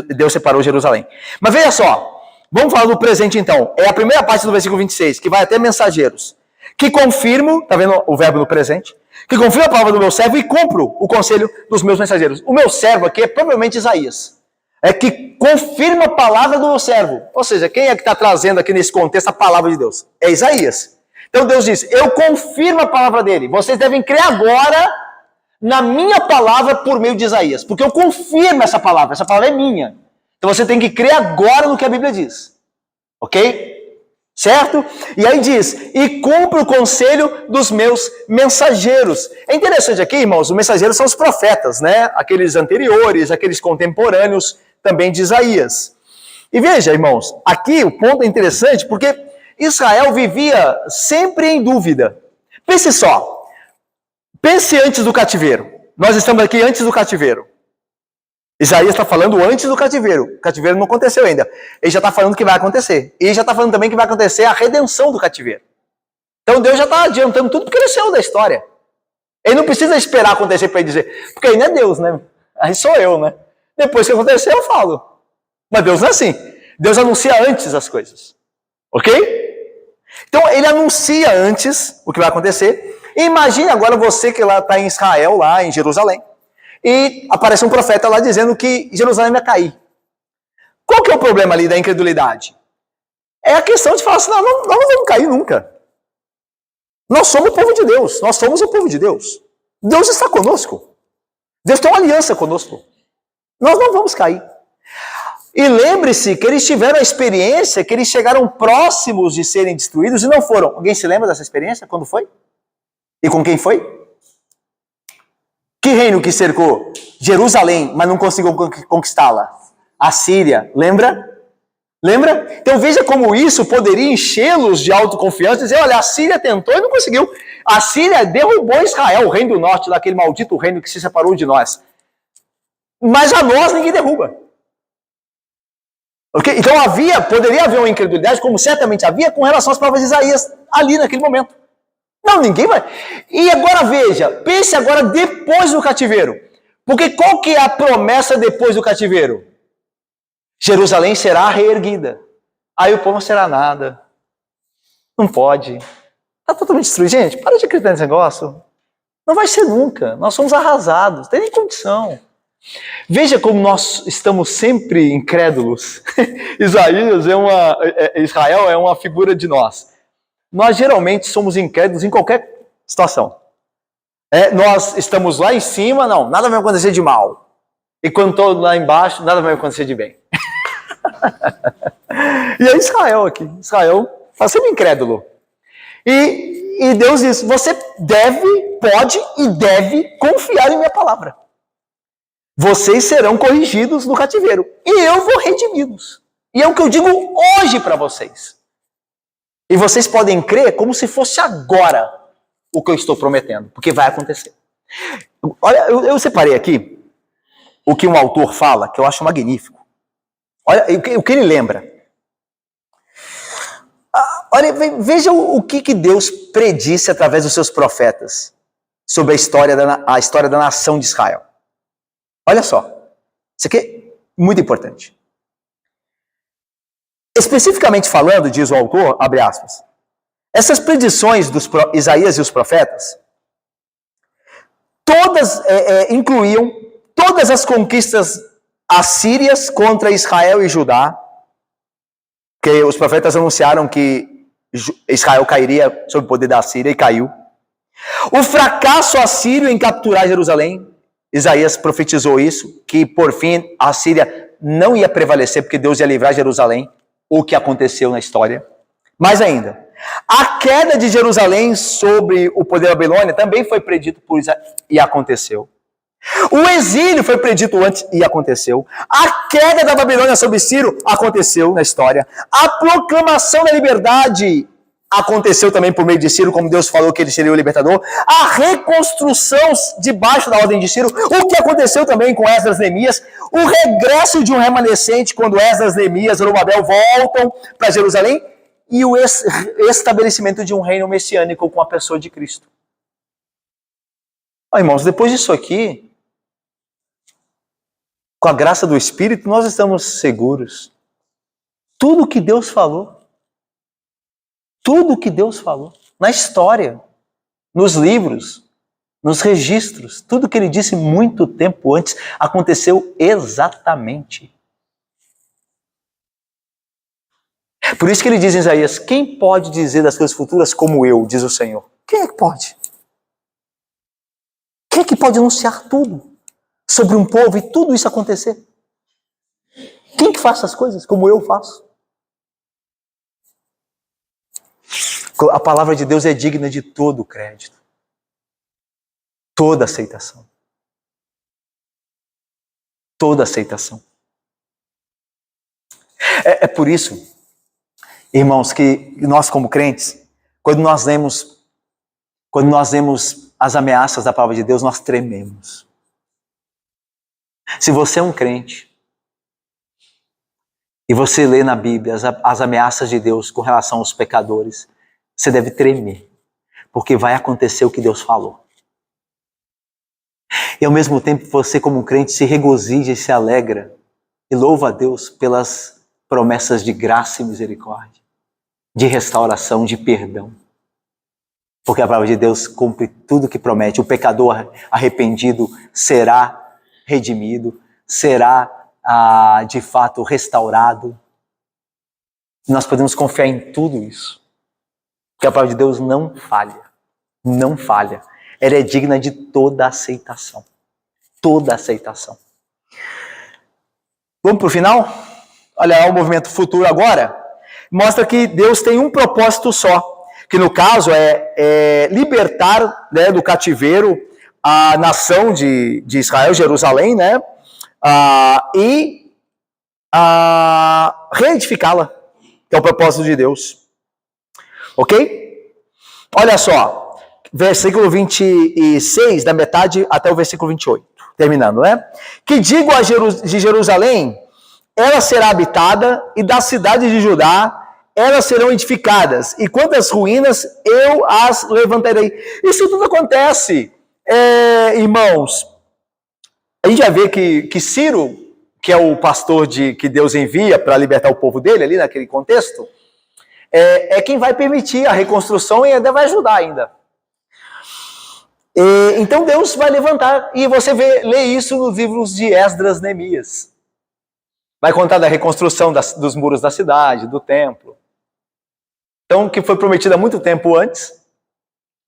Deus separou Jerusalém. Mas veja só, vamos falar do presente então. É a primeira parte do versículo 26, que vai até mensageiros. Que confirmo, tá vendo o verbo no presente? Que confirmo a palavra do meu servo e cumpro o conselho dos meus mensageiros. O meu servo aqui é provavelmente Isaías. É que confirma a palavra do meu servo. Ou seja, quem é que está trazendo aqui nesse contexto a palavra de Deus? É Isaías. Então Deus diz, eu confirmo a palavra dele. Vocês devem crer agora na minha palavra por meio de Isaías, porque eu confirmo essa palavra é minha. Então você tem que crer agora no que a Bíblia diz. Ok? Certo? E aí diz, e cumpre o conselho dos meus mensageiros. É interessante aqui, irmãos, os mensageiros são os profetas, né? Aqueles anteriores, aqueles contemporâneos também de Isaías. E veja, irmãos, aqui o ponto é interessante, porque Israel vivia sempre em dúvida. Pense só. Pense antes do cativeiro. Nós estamos aqui antes do cativeiro. Isaías está falando antes do cativeiro. O cativeiro não aconteceu ainda. Ele já está falando que vai acontecer. E ele já está falando também que vai acontecer a redenção do cativeiro. Então Deus já está adiantando tudo porque ele é o Senhor da história. Ele não precisa esperar acontecer para ele dizer. Porque aí não é Deus, né? Aí sou eu, né? Depois que acontecer eu falo. Mas Deus não é assim. Deus anuncia antes as coisas. Ok? Então ele anuncia antes o que vai acontecer. E imagine agora você que lá está em Israel, lá em Jerusalém, e aparece um profeta lá dizendo que Jerusalém vai cair. Qual que é o problema ali da incredulidade? É a questão de falar assim, nós não vamos cair nunca. Nós somos o povo de Deus, nós somos o povo de Deus. Deus está conosco. Deus tem uma aliança conosco. Nós não vamos cair. E lembre-se que eles tiveram a experiência, que eles chegaram próximos de serem destruídos e não foram. Alguém se lembra dessa experiência? Quando foi? E com quem foi? Que reino que cercou Jerusalém, mas não conseguiu conquistá-la? A Síria, lembra? Lembra? Então veja como isso poderia enchê-los de autoconfiança e dizer, olha, a Síria tentou e não conseguiu. A Síria derrubou Israel, o reino do norte, daquele maldito reino que se separou de nós. Mas a nós ninguém derruba. Okay? Então poderia haver uma incredulidade, como certamente havia, com relação às palavras de Isaías ali naquele momento. Não, ninguém vai. E agora veja, pense agora depois do cativeiro. Porque qual que é a promessa depois do cativeiro? Jerusalém será reerguida. Aí o povo não será nada. Não pode. Está totalmente destruído. Gente, para de acreditar nesse negócio. Não vai ser nunca. Nós somos arrasados. Não tem nem condição. Veja como nós estamos sempre incrédulos. Israel é uma figura de nós. Nós geralmente somos incrédulos em qualquer situação. Nós estamos lá em cima, não, nada vai acontecer de mal. E quando estou lá embaixo, nada vai acontecer de bem. E é Israel aqui. Israel está sempre incrédulo. E Deus diz, você pode e deve confiar em minha palavra. Vocês serão corrigidos no cativeiro. E eu vou redimi-los. E é o que eu digo hoje para vocês. E vocês podem crer como se fosse agora o que eu estou prometendo. Porque vai acontecer. Olha, eu separei aqui o que um autor fala, que eu acho magnífico. Olha o que ele lembra. Olha, veja o que Deus predisse através dos seus profetas sobre a história da nação de Israel. Olha só, isso aqui é muito importante. Especificamente falando, diz o autor, abre aspas, essas predições dos Isaías e os profetas, todas incluíam todas as conquistas assírias contra Israel e Judá, que os profetas anunciaram que Israel cairia sob o poder da Síria e caiu. O fracasso assírio em capturar Jerusalém, Isaías profetizou isso, que por fim a Síria não ia prevalecer porque Deus ia livrar Jerusalém, o que aconteceu na história. Mais ainda, a queda de Jerusalém sobre o poder da Babilônia também foi predito por Isaías e aconteceu. O exílio foi predito antes e aconteceu. A queda da Babilônia sobre Ciro aconteceu na história. A proclamação da liberdade aconteceu também por meio de Ciro, como Deus falou que ele seria o libertador. A reconstrução debaixo da ordem de Ciro, o que aconteceu também com Esdras e Neemias. O regresso de um remanescente quando Esdras, Neemias e Zorobabel voltam para Jerusalém. E o estabelecimento de um reino messiânico com a pessoa de Cristo. Irmãos, depois disso aqui, com a graça do Espírito, nós estamos seguros. Tudo que Deus falou, na história, nos livros, nos registros, tudo que ele disse muito tempo antes, aconteceu exatamente. Por isso que ele diz em Isaías, quem pode dizer das coisas futuras como eu, diz o Senhor? Quem é que pode? Quem é que pode anunciar tudo sobre um povo e tudo isso acontecer? Quem que faz essas coisas como eu faço? A palavra de Deus é digna de todo crédito, toda aceitação. Toda aceitação. É por isso, irmãos, que nós como crentes, quando nós lemos as ameaças da palavra de Deus, nós trememos. Se você é um crente e você lê na Bíblia as ameaças de Deus com relação aos pecadores, você deve tremer, porque vai acontecer o que Deus falou. E ao mesmo tempo você como um crente se regozija e se alegra e louva a Deus pelas promessas de graça e misericórdia, de restauração, de perdão. Porque a palavra de Deus cumpre tudo que promete. O pecador arrependido será redimido, será de fato restaurado. Nós podemos confiar em tudo isso. Porque a palavra de Deus não falha. Não falha. Ela é digna de toda aceitação. Toda aceitação. Vamos para o final? olha o movimento futuro agora, mostra que Deus tem um propósito só, que no caso é libertar, né, do cativeiro a nação de Israel, Jerusalém, né, e reedificá-la, que é o propósito de Deus. Ok? Olha só, versículo 26, da metade até o versículo 28, terminando, né? Que digo de Jerusalém, ela será habitada, e da cidade de Judá, elas serão edificadas, e quantas ruínas eu as levantarei. Isso tudo acontece, irmãos. A gente vai ver que Ciro, que é o pastor que Deus envia para libertar o povo dele, ali naquele contexto, é quem vai permitir a reconstrução e ainda vai ajudar ainda. Então Deus vai levantar, e você lê isso nos livros de Esdras, Neemias. Vai contar da reconstrução dos muros da cidade, do templo. Então, o que foi prometido há muito tempo antes,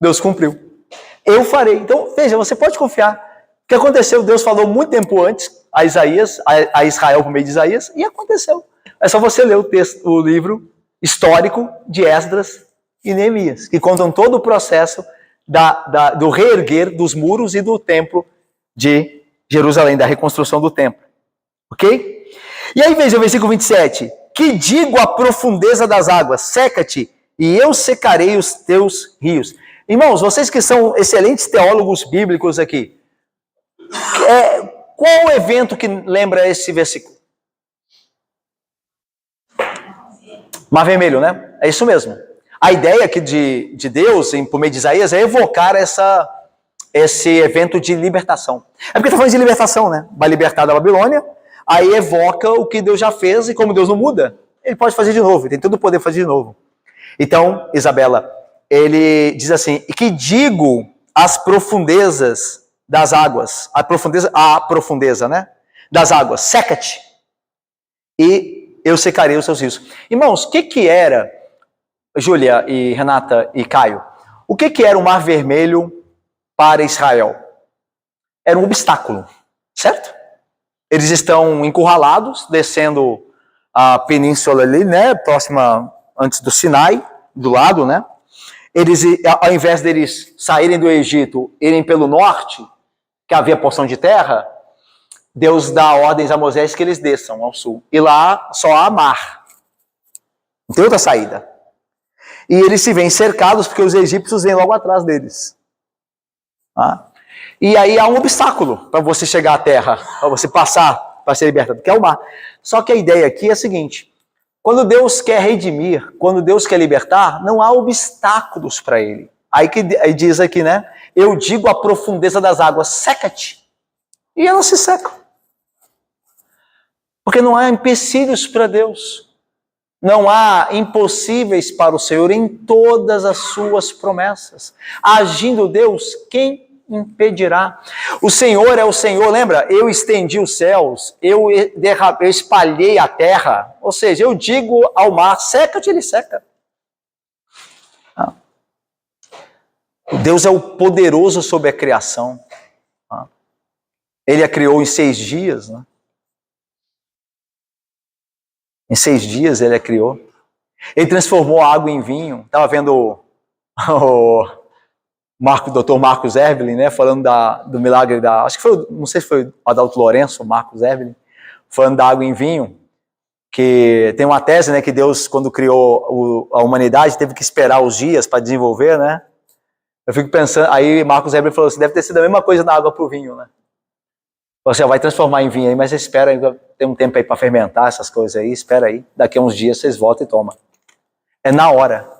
Deus cumpriu. Eu farei. Então, veja, você pode confiar. O que aconteceu, Deus falou muito tempo antes a Isaías, a Israel por meio de Isaías, e aconteceu. É só você ler o livro histórico de Esdras e Neemias, que contam todo o processo do reerguer dos muros e do templo de Jerusalém, da reconstrução do templo. Ok? E aí veja o versículo 27. Que digo à profundeza das águas, seca-te, e eu secarei os teus rios. Irmãos, vocês que são excelentes teólogos bíblicos aqui, qual o evento que lembra esse versículo? Mar Vermelho, né? É isso mesmo. A ideia aqui de Deus, por meio de Isaías, é evocar esse evento de libertação. É porque está falando de libertação, né? Vai libertar da Babilônia, aí evoca o que Deus já fez, e como Deus não muda, ele pode fazer de novo, ele tem todo o poder de fazer de novo. Então, Isabela, ele diz assim, que digo as profundezas das águas, a profundeza, né? Das águas, seca-te, e eu secarei os seus rios. Irmãos, o que era, Júlia e Renata e Caio, o que era o Mar Vermelho para Israel? Era um obstáculo, certo? Eles estão encurralados, descendo a península ali, né, próxima, antes do Sinai, do lado, né? Eles, ao invés deles saírem do Egito, irem pelo norte, que havia porção de terra, Deus dá ordens a Moisés que eles desçam ao sul. E lá só há mar. Não tem outra saída. E eles se veem cercados porque os egípcios vêm logo atrás deles. E aí há um obstáculo para você chegar à terra, para você passar, para ser libertado, que é o mar. Só que a ideia aqui é a seguinte: quando Deus quer redimir, quando Deus quer libertar, não há obstáculos para ele. Aí diz aqui, né? Eu digo a profundeza das águas, seca-te. E elas se secam. Porque não há empecilhos para Deus. Não há impossíveis para o Senhor em todas as suas promessas. Agindo Deus, quem impedirá? O Senhor é o Senhor, lembra? Eu estendi os céus, eu espalhei a terra. Ou seja, eu digo ao mar, seca-te, ele seca. Deus é o poderoso sobre a criação. Ele a criou em 6 dias, né? Em 6 dias ele a criou. Ele transformou a água em vinho. Estava vendo o Dr. Marcos Erbelin, né, falando do milagre acho que foi, não sei se foi o Adalto Lourenço, Marcos Erbelin, falando da água em vinho, que tem uma tese, né, que Deus, quando criou a humanidade, teve que esperar os dias para desenvolver, né? Eu fico pensando, aí Marcos Erbelin falou assim, deve ter sido a mesma coisa na água para o vinho, né? Você vai transformar em vinho aí, mas espera aí, tem um tempo aí para fermentar essas coisas aí, espera aí, daqui a uns dias vocês voltam e tomam. É na hora.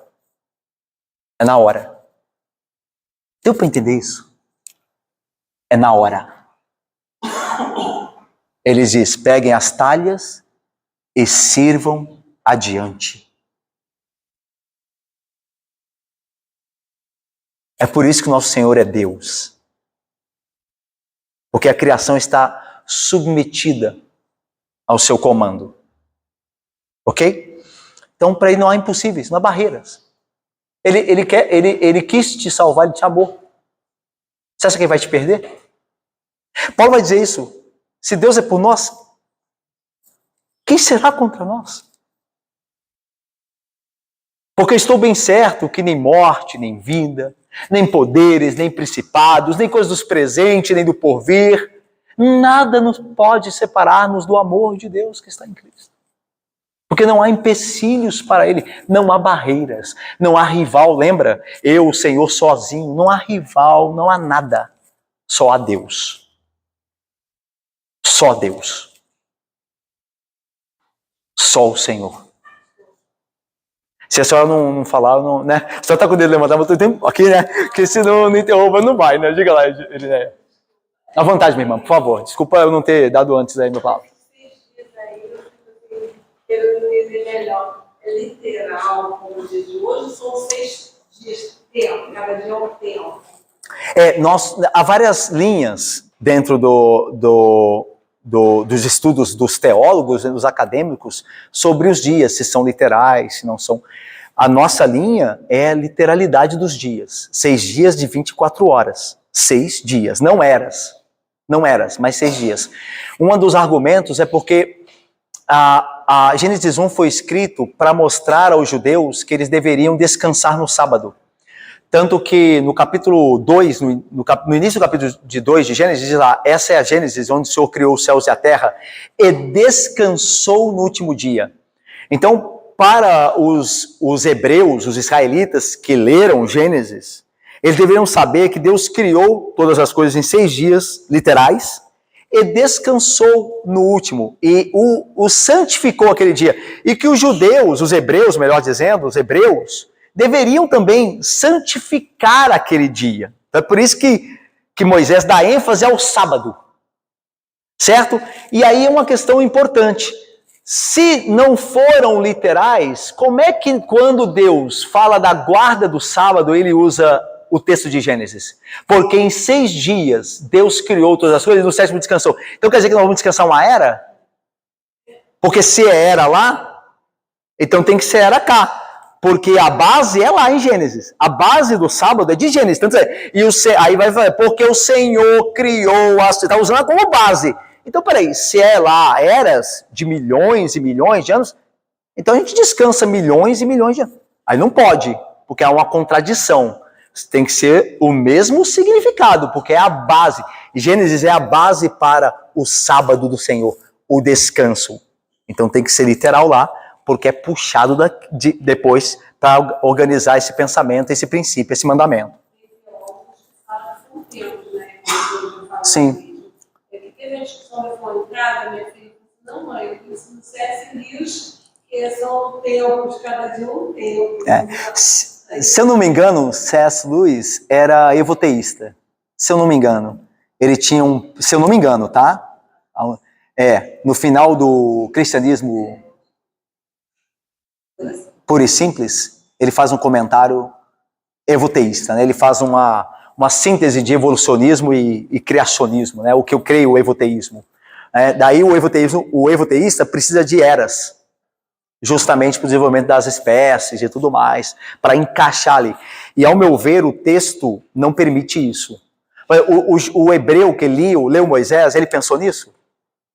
É na hora. Deu para entender isso? É na hora. Ele diz, peguem as talhas e sirvam adiante. É por isso que o nosso Senhor é Deus. Porque a criação está submetida ao seu comando. Ok? Então, para ele não há impossíveis, não há barreiras. Ele quis te salvar, ele te amou. Você acha que ele vai te perder? Paulo vai dizer isso. Se Deus é por nós, quem será contra nós? Porque estou bem certo que nem morte, nem vida, nem poderes, nem principados, nem coisas dos presentes, nem do porvir, nada nos pode separar-nos do amor de Deus que está em Cristo. Porque não há empecilhos para Ele, não há barreiras, não há rival. Lembra? Eu, o Senhor, sozinho, não há rival, não há nada. Só há Deus. Só Deus. Só o Senhor. Se a senhora não falar, não, né? A senhora está com o dedo levantado, mas eu tenho aqui, né? Porque se não interrompa, não vai, né? Diga lá, Irineia. À vontade, minha irmã, por favor. Desculpa eu não ter dado antes aí meu palavra. Eu entender melhor. É literal, como os dias de hoje, são 6 dias tempo, cada dia é um tempo. Há várias linhas dentro dos estudos dos teólogos e dos acadêmicos sobre os dias, se são literais, se não são. A nossa linha é a literalidade dos dias. 6 dias de 24 horas. 6 dias, não eras, mas 6 dias. Um dos argumentos é porque a Gênesis 1 foi escrito para mostrar aos judeus que eles deveriam descansar no sábado. Tanto que no capítulo 2, no início do capítulo 2 de Gênesis, diz lá, essa é a Gênesis, onde o Senhor criou os céus e a terra, e descansou no último dia. Então, para os hebreus, os israelitas que leram Gênesis, eles deveriam saber que Deus criou todas as coisas em 6 dias literais, e descansou no último, e o santificou aquele dia. E que os judeus, os hebreus, melhor dizendo, os hebreus, deveriam também santificar aquele dia. Então é por isso que Moisés dá ênfase ao sábado. Certo? E aí é uma questão importante. Se não foram literais, como é que quando Deus fala da guarda do sábado, ele usa o texto de Gênesis? Porque em 6 dias Deus criou todas as coisas e no 7º descansou. Então quer dizer que nós vamos descansar uma era? Porque se é era lá, então tem que ser era cá. Porque a base é lá em Gênesis. A base do sábado é de Gênesis. Então, aí vai falar, porque o Senhor criou, está usando como base. Então, peraí, se é lá eras de milhões e milhões de anos, então a gente descansa milhões e milhões de anos. Aí não pode, porque há uma contradição. Tem que ser o mesmo significado, porque é a base. Gênesis é a base para o sábado do Senhor, o descanso. Então tem que ser literal lá, porque é puxado depois para organizar esse pensamento, esse princípio, esse mandamento. Sim. É que teve uma discussão da sua entrada, minha filha disse, não, mãe, eu disse no C.S. Lewis, que são tempos, cada dia um tempo. Se eu não me engano, C.S. Lewis era evoteísta. Se eu não me engano. Ele tinha se eu não me engano, tá? No final do cristianismo puro e simples, ele faz um comentário evoteísta, né? Ele faz uma síntese de evolucionismo e criacionismo, né? O que eu creio, o evoteísmo. Daí o evoteísta precisa de eras, justamente para o desenvolvimento das espécies e tudo mais, para encaixar ali. E ao meu ver, o texto não permite isso. O hebreu que leu Moisés, ele pensou nisso?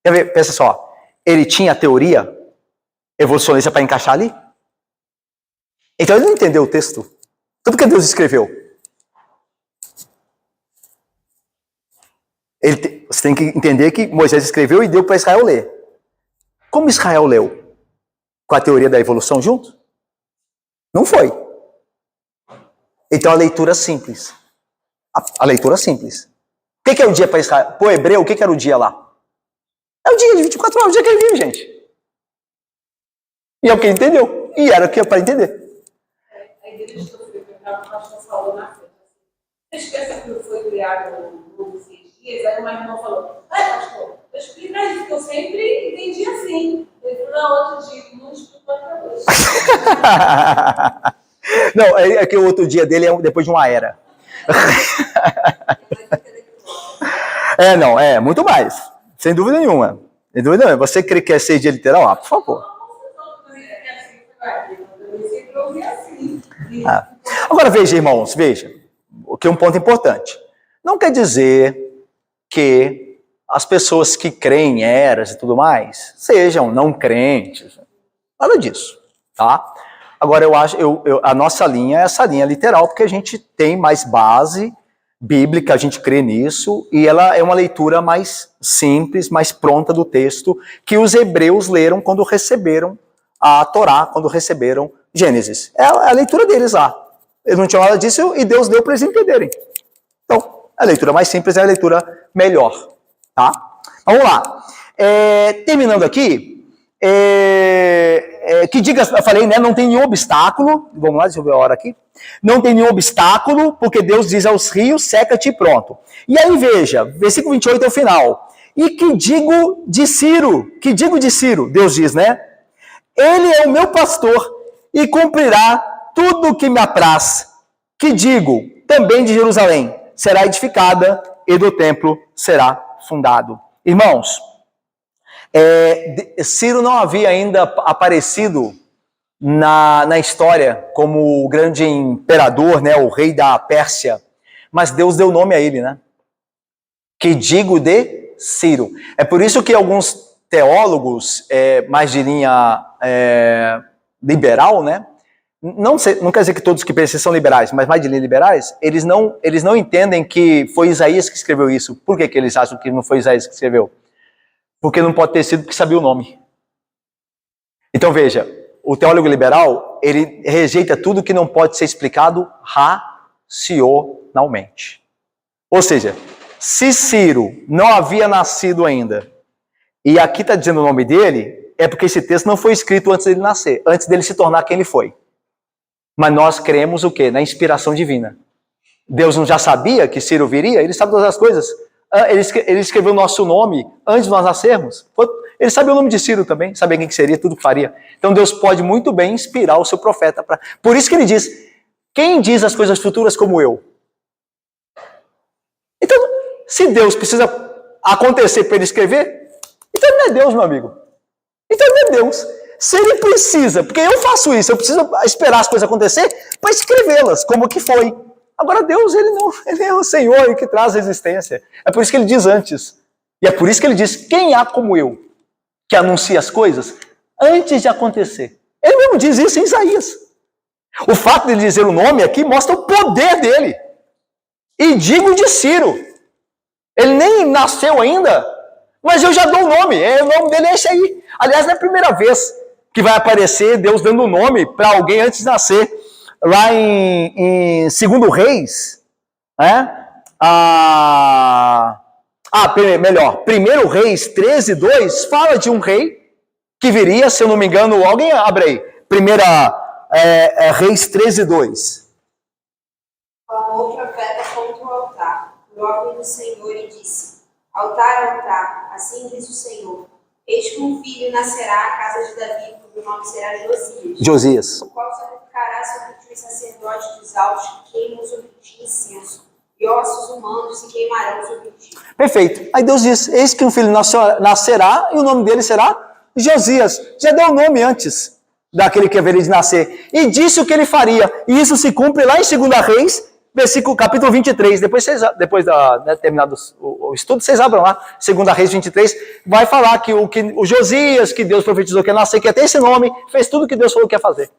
Pensa só, ele tinha a teoria evolucionista para encaixar ali? Então ele não entendeu o texto. Tudo que Deus escreveu. Você tem que entender que Moisés escreveu e deu para Israel ler. Como Israel leu? Com a teoria da evolução junto? Não foi. Então a leitura simples. A leitura simples. O que é o dia para Israel? Para o hebreu, o que era o dia lá? É o dia de 24 horas, o dia que ele vive, gente. E é o que ele entendeu. E era o que é para entender. A igreja que eu fui pegar, o pastor falou na frente. Vocês pensam que foi criado no 6 dias? Aí uma irmã falou, pastor, explica isso, que eu sempre entendi assim. Ele falou, não, outro dia, não explicou até hoje. Não, é que o outro dia dele é depois de uma era. Muito mais. Sem dúvida nenhuma. Sem dúvida nenhuma. Você crê que é 6 dias literal? Por favor. Agora veja, irmãos, veja. O que é um ponto importante. Não quer dizer que as pessoas que creem em eras e tudo mais sejam não crentes. Nada disso, tá? Agora, a nossa linha é essa linha literal, porque a gente tem mais base bíblica, a gente crê nisso, e ela é uma leitura mais simples, mais pronta do texto, que os hebreus leram quando receberam a Torá, quando receberam Gênesis. É a leitura deles lá. Eles não tinham nada disso e Deus deu para eles entenderem. Então, a leitura mais simples é a leitura melhor. Tá? Vamos lá. Terminando aqui, que diga, eu falei, né? Não tem nenhum obstáculo. Vamos lá, deixa eu ver a hora aqui. Não tem nenhum obstáculo, porque Deus diz aos rios, seca-te e pronto. E aí veja, versículo 28 é o final. E que digo de Ciro? Que digo de Ciro? Deus diz, né? Ele é o meu pastor e cumprirá tudo o que me apraz. Que digo também de Jerusalém, será edificada e do templo será fundado. Irmãos, Ciro não havia ainda aparecido na história como o grande imperador, né, o rei da Pérsia, mas Deus deu nome a ele, né? Que digo de Ciro. É por isso que alguns teólogos mais de linha liberal, né? Não quer dizer que todos que pensam são liberais, mas mais de linha liberais, eles não entendem que foi Isaías que escreveu isso. Por que eles acham que não foi Isaías que escreveu? Porque não pode ter sido porque sabia o nome. Então veja, o teólogo liberal, ele rejeita tudo que não pode ser explicado racionalmente. Ou seja, se Ciro não havia nascido ainda, e aqui está dizendo o nome dele, é porque esse texto não foi escrito antes dele nascer, antes dele se tornar quem ele foi. Mas nós cremos o quê? Na inspiração divina. Deus não já sabia que Ciro viria? Ele sabe todas as coisas. Ele escreveu o nosso nome antes de nós nascermos. Ele sabia o nome de Ciro também, sabia quem que seria, tudo que faria. Então Deus pode muito bem inspirar o seu profeta. Por isso que ele diz, quem diz as coisas futuras como eu? Então, se Deus precisa acontecer para ele escrever, então ele não é Deus, meu amigo. Então ele não é Deus. Se ele precisa, porque eu faço isso, eu preciso esperar as coisas acontecer para escrevê-las, como que foi. Agora Deus, ele é o Senhor que traz a existência. É por isso que ele diz antes. E é por isso que ele diz, quem há como eu, que anuncia as coisas antes de acontecer. Ele mesmo diz isso em Isaías. O fato de ele dizer o nome aqui mostra o poder dele. E digo de Ciro. Ele nem nasceu ainda, mas eu já dou o nome. O nome dele é esse aí. Aliás, não é a primeira vez que vai aparecer Deus dando o nome para alguém antes de nascer. Lá em 2 Reis, né? Melhor, 1 Reis 13:2 fala de um rei que viria, se eu não me engano, alguém abre aí. 1 Reis 13:2. Clamou o profeta contra o altar, por ordem do Senhor, e disse: Altar, altar, assim diz o Senhor. Eis que um filho nascerá à casa de Davi, cujo nome será Josias. O qual sacrificará sobre ti os sacerdotes dos altos que queimam sobre ti incenso, e ossos humanos se queimarão sobre ti. Perfeito. Aí Deus diz, eis que um filho nascerá e o nome dele será Josias. Já deu o nome antes daquele que haveria de nascer. E disse o que ele faria. E isso se cumpre lá em 2 Reis, capítulo 23. Depois terminado o estudo, vocês abram lá. 2 Reis 23. Vai falar que o Josias, que Deus profetizou que ia nascer, que ia ter esse nome, fez tudo o que Deus falou que ia fazer.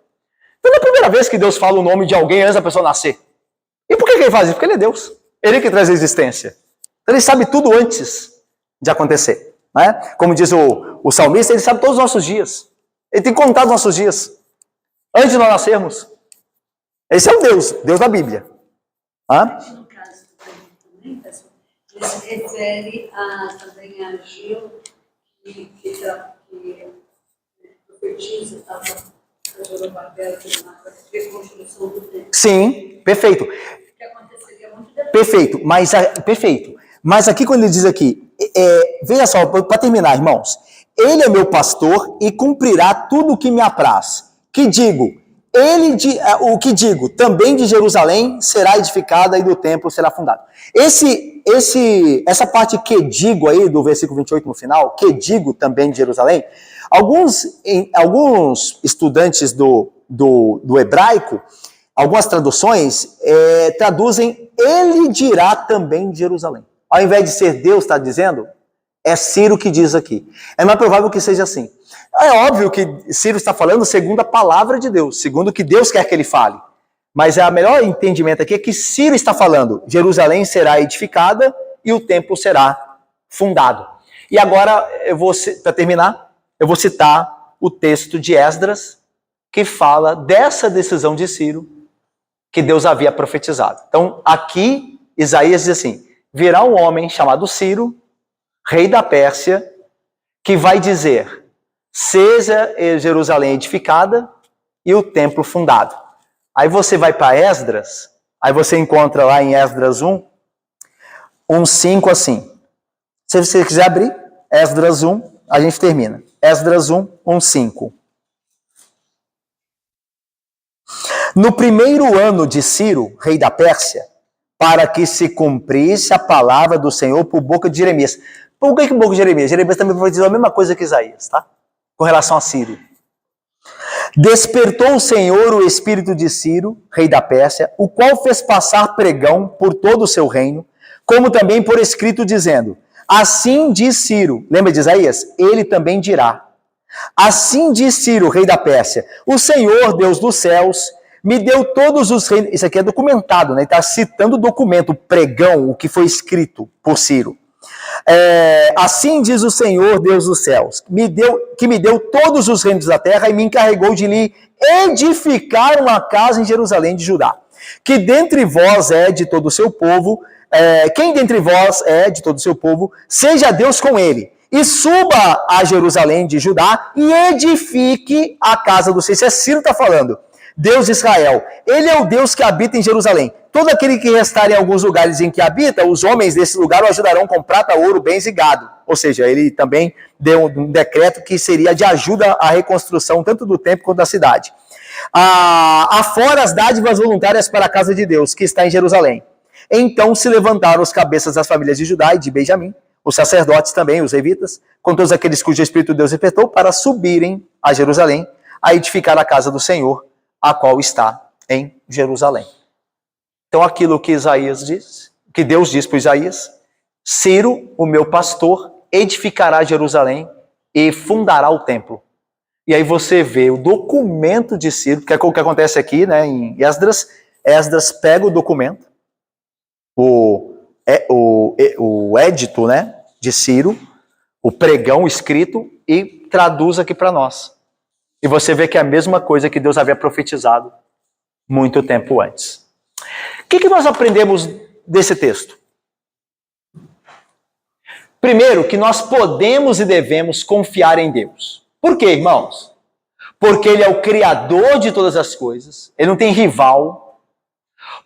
Então não é a primeira vez que Deus fala o nome de alguém antes da pessoa nascer. E por que ele faz isso? Porque ele é Deus. Ele que traz a existência. Então ele sabe tudo antes de acontecer. Né? Como diz o salmista, ele sabe todos os nossos dias. Ele tem contado os nossos dias. Antes de nós nascermos. Esse é o Deus da Bíblia. No caso também, pessoal, ele se refere também a Ageu, que profetiza a Zorobabel, que é a reconstrução do templo. Sim, perfeito. Que aconteceria muito depois. Perfeito. Mas aqui quando ele diz aqui, veja só, para terminar, irmãos. Ele é meu pastor e cumprirá tudo o que me apraz. Que digo, também de Jerusalém será edificada e do templo será fundado. Essa parte que digo aí, do versículo 28 no final, que digo também de Jerusalém, alguns estudantes do hebraico, algumas traduções traduzem, ele dirá também de Jerusalém. Ao invés de ser Deus está dizendo, É Ciro que diz aqui. É mais provável que seja assim. É óbvio que Ciro está falando segundo a palavra de Deus, segundo o que Deus quer que ele fale. Mas o melhor entendimento aqui é que Ciro está falando, Jerusalém será edificada e o templo será fundado. E agora, para terminar, eu vou citar o texto de Esdras, que fala dessa decisão de Ciro, que Deus havia profetizado. Então, aqui, Isaías diz assim, virá um homem chamado Ciro, rei da Pérsia, que vai dizer, seja Jerusalém edificada e o templo fundado. Aí você vai para Esdras, aí você encontra lá em Esdras 1:5 assim. Se você quiser abrir, Esdras 1, a gente termina. Esdras 1:5. No primeiro ano de Ciro, rei da Pérsia, para que se cumprisse a palavra do Senhor por boca de Jeremias. Por que boca de Jeremias? Jeremias também profetizou a mesma coisa que Isaías, tá? Com relação a Ciro. Despertou o Senhor o espírito de Ciro, rei da Pérsia, o qual fez passar pregão por todo o seu reino, como também por escrito dizendo, assim diz Ciro, lembra de Isaías? Ele também dirá, assim diz Ciro, rei da Pérsia, o Senhor, Deus dos céus, me deu todos os reinos, isso aqui é documentado, né? Está citando o documento, o pregão, o que foi escrito por Ciro. Assim diz o Senhor, Deus dos céus, que me deu todos os reinos da terra e me encarregou de lhe edificar uma casa em Jerusalém de Judá. Que dentre vós é de todo o seu povo, quem dentre vós é de todo o seu povo, seja Deus com ele, e suba a Jerusalém de Judá e edifique a casa do Senhor. Isso é Ciro está falando. Deus de Israel, ele é o Deus que habita em Jerusalém. Todo aquele que restar em alguns lugares em que habita, os homens desse lugar o ajudarão com prata, ouro, bens e gado. Ou seja, ele também deu um decreto que seria de ajuda à reconstrução tanto do templo quanto da cidade. Afora as dádivas voluntárias para a casa de Deus, que está em Jerusalém. Então se levantaram os cabeças das famílias de Judá e de Benjamim, os sacerdotes também, os levitas, com todos aqueles cujo Espírito Deus despertou, para subirem a Jerusalém, a edificar a casa do Senhor, a qual está em Jerusalém. Então aquilo que Isaías diz, que Deus diz para Isaías, Ciro, o meu pastor, edificará Jerusalém e fundará o templo. E aí você vê o documento de Ciro, que é o que acontece aqui, né, em Esdras. Esdras pega o documento, o édito, né, de Ciro, o pregão escrito, e traduz aqui para nós. E você vê que é a mesma coisa que Deus havia profetizado muito tempo antes. O que nós aprendemos desse texto? Primeiro, que nós podemos e devemos confiar em Deus. Por quê, irmãos? Porque Ele é o Criador de todas as coisas, Ele não tem rival,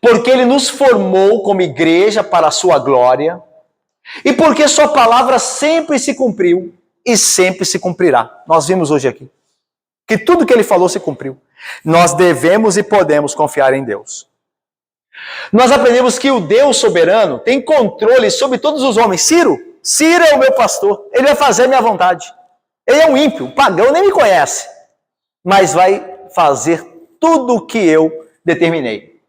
porque Ele nos formou como igreja para a sua glória, e porque Sua palavra sempre se cumpriu e sempre se cumprirá. Nós vimos hoje aqui que tudo que Ele falou se cumpriu. Nós devemos e podemos confiar em Deus. Nós aprendemos que o Deus soberano tem controle sobre todos os homens. Ciro é o meu pastor, ele vai fazer a minha vontade. Ele é um ímpio, um pagão, nem me conhece, mas vai fazer tudo o que eu determinei.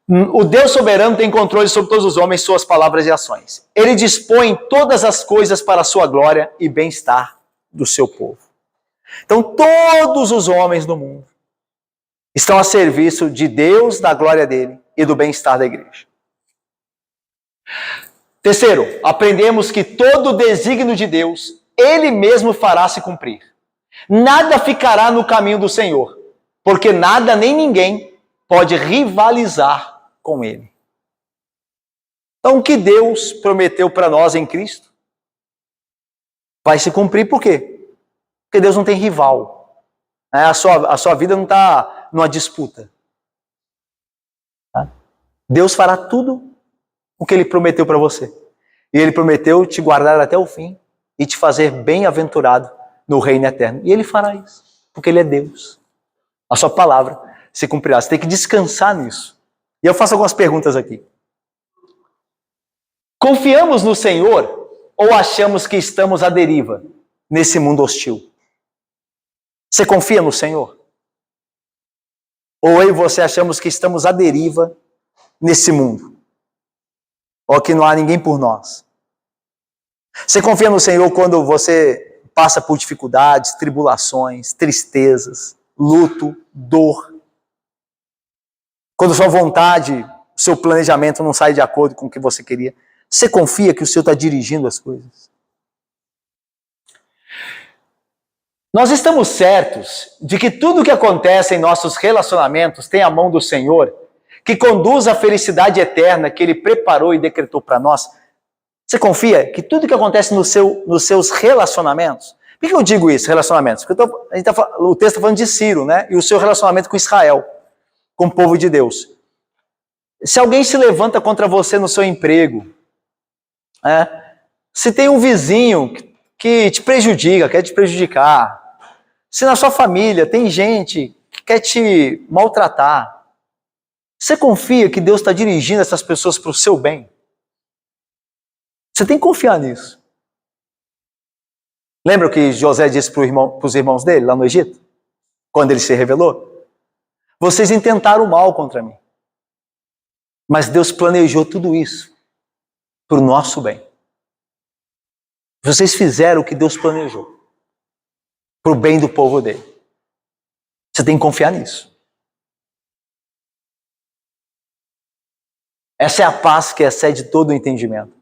O Deus soberano tem controle sobre todos os homens, suas palavras e ações. Ele dispõe todas as coisas para a sua glória e bem-estar do seu povo. Então todos os homens do mundo estão a serviço de Deus, da glória dele e do bem-estar da igreja. Terceiro, aprendemos que todo o desígnio de Deus, Ele mesmo fará se cumprir. Nada ficará no caminho do Senhor, porque nada nem ninguém pode rivalizar com Ele. Então, o que Deus prometeu para nós em Cristo vai se cumprir. Por quê? Porque Deus não tem rival. A sua vida não está numa disputa. Deus fará tudo o que Ele prometeu para você. E Ele prometeu te guardar até o fim e te fazer bem-aventurado no reino eterno. E Ele fará isso, porque Ele é Deus. A sua palavra se cumprirá. Você tem que descansar nisso. E eu faço algumas perguntas aqui. Confiamos no Senhor ou achamos que estamos à deriva nesse mundo hostil? Você confia no Senhor? Ou eu e você achamos que estamos à deriva nesse mundo? Ou que não há ninguém por nós? Você confia no Senhor quando você passa por dificuldades, tribulações, tristezas, luto, dor. Quando sua vontade, seu planejamento não sai de acordo com o que você queria. Você confia que o Senhor está dirigindo as coisas? Nós estamos certos de que tudo que acontece em nossos relacionamentos tem a mão do Senhor, que conduz à felicidade eterna que Ele preparou e decretou para nós. Você confia que tudo que acontece nos seus relacionamentos... Por que eu digo isso, relacionamentos? Porque o texto está falando de Ciro, né? E o seu relacionamento com Israel, com o povo de Deus. Se alguém se levanta contra você no seu emprego, se tem um vizinho que te prejudica, quer te prejudicar, se na sua família tem gente que quer te maltratar, você confia que Deus está dirigindo essas pessoas para o seu bem? Você tem que confiar nisso. Lembra o que José disse para os irmãos dele, lá no Egito? Quando ele se revelou? Vocês intentaram mal contra mim. Mas Deus planejou tudo isso para o nosso bem. Vocês fizeram o que Deus planejou para o bem do povo dele. Você tem que confiar nisso. Essa é a paz que excede todo o entendimento.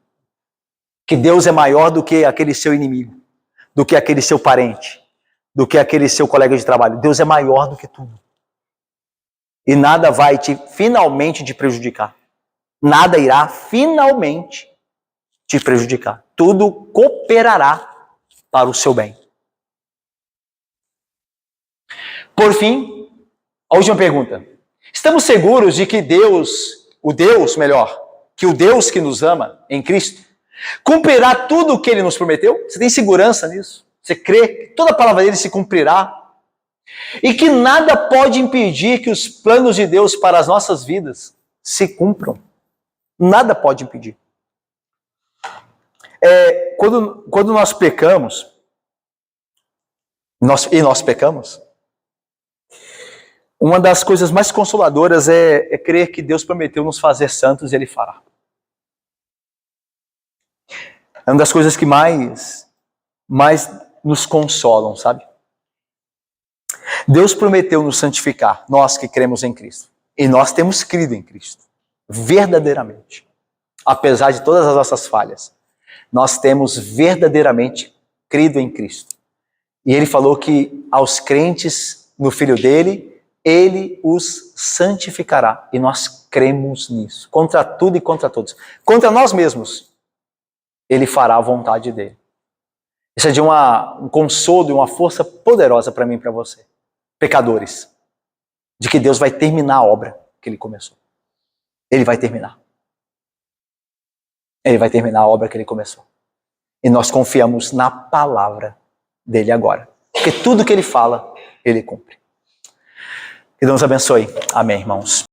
Que Deus é maior do que aquele seu inimigo, do que aquele seu parente, do que aquele seu colega de trabalho. Deus é maior do que tudo. E nada vai finalmente te prejudicar. Nada irá finalmente te prejudicar. Tudo cooperará para o seu bem. Por fim, a última pergunta. Estamos seguros de que o Deus que nos ama em Cristo, cumprirá tudo o que Ele nos prometeu? Você tem segurança nisso? Você crê que toda a palavra dele se cumprirá? E que nada pode impedir que os planos de Deus para as nossas vidas se cumpram? Nada pode impedir. Quando nós pecamos, nós pecamos, uma das coisas mais consoladoras é crer que Deus prometeu nos fazer santos e Ele fará. É uma das coisas que mais nos consolam, sabe? Deus prometeu nos santificar, nós que cremos em Cristo. E nós temos crido em Cristo, verdadeiramente. Apesar de todas as nossas falhas, nós temos verdadeiramente crido em Cristo. E Ele falou que aos crentes no Filho dele, Ele os santificará. E nós cremos nisso. Contra tudo e contra todos. Contra nós mesmos, Ele fará a vontade dele. Isso é de um consolo e uma força poderosa para mim e para você, pecadores, de que Deus vai terminar a obra que Ele começou. Ele vai terminar. Ele vai terminar a obra que Ele começou. E nós confiamos na palavra dele agora. Porque tudo que Ele fala, Ele cumpre. Que Deus abençoe. Amém, irmãos.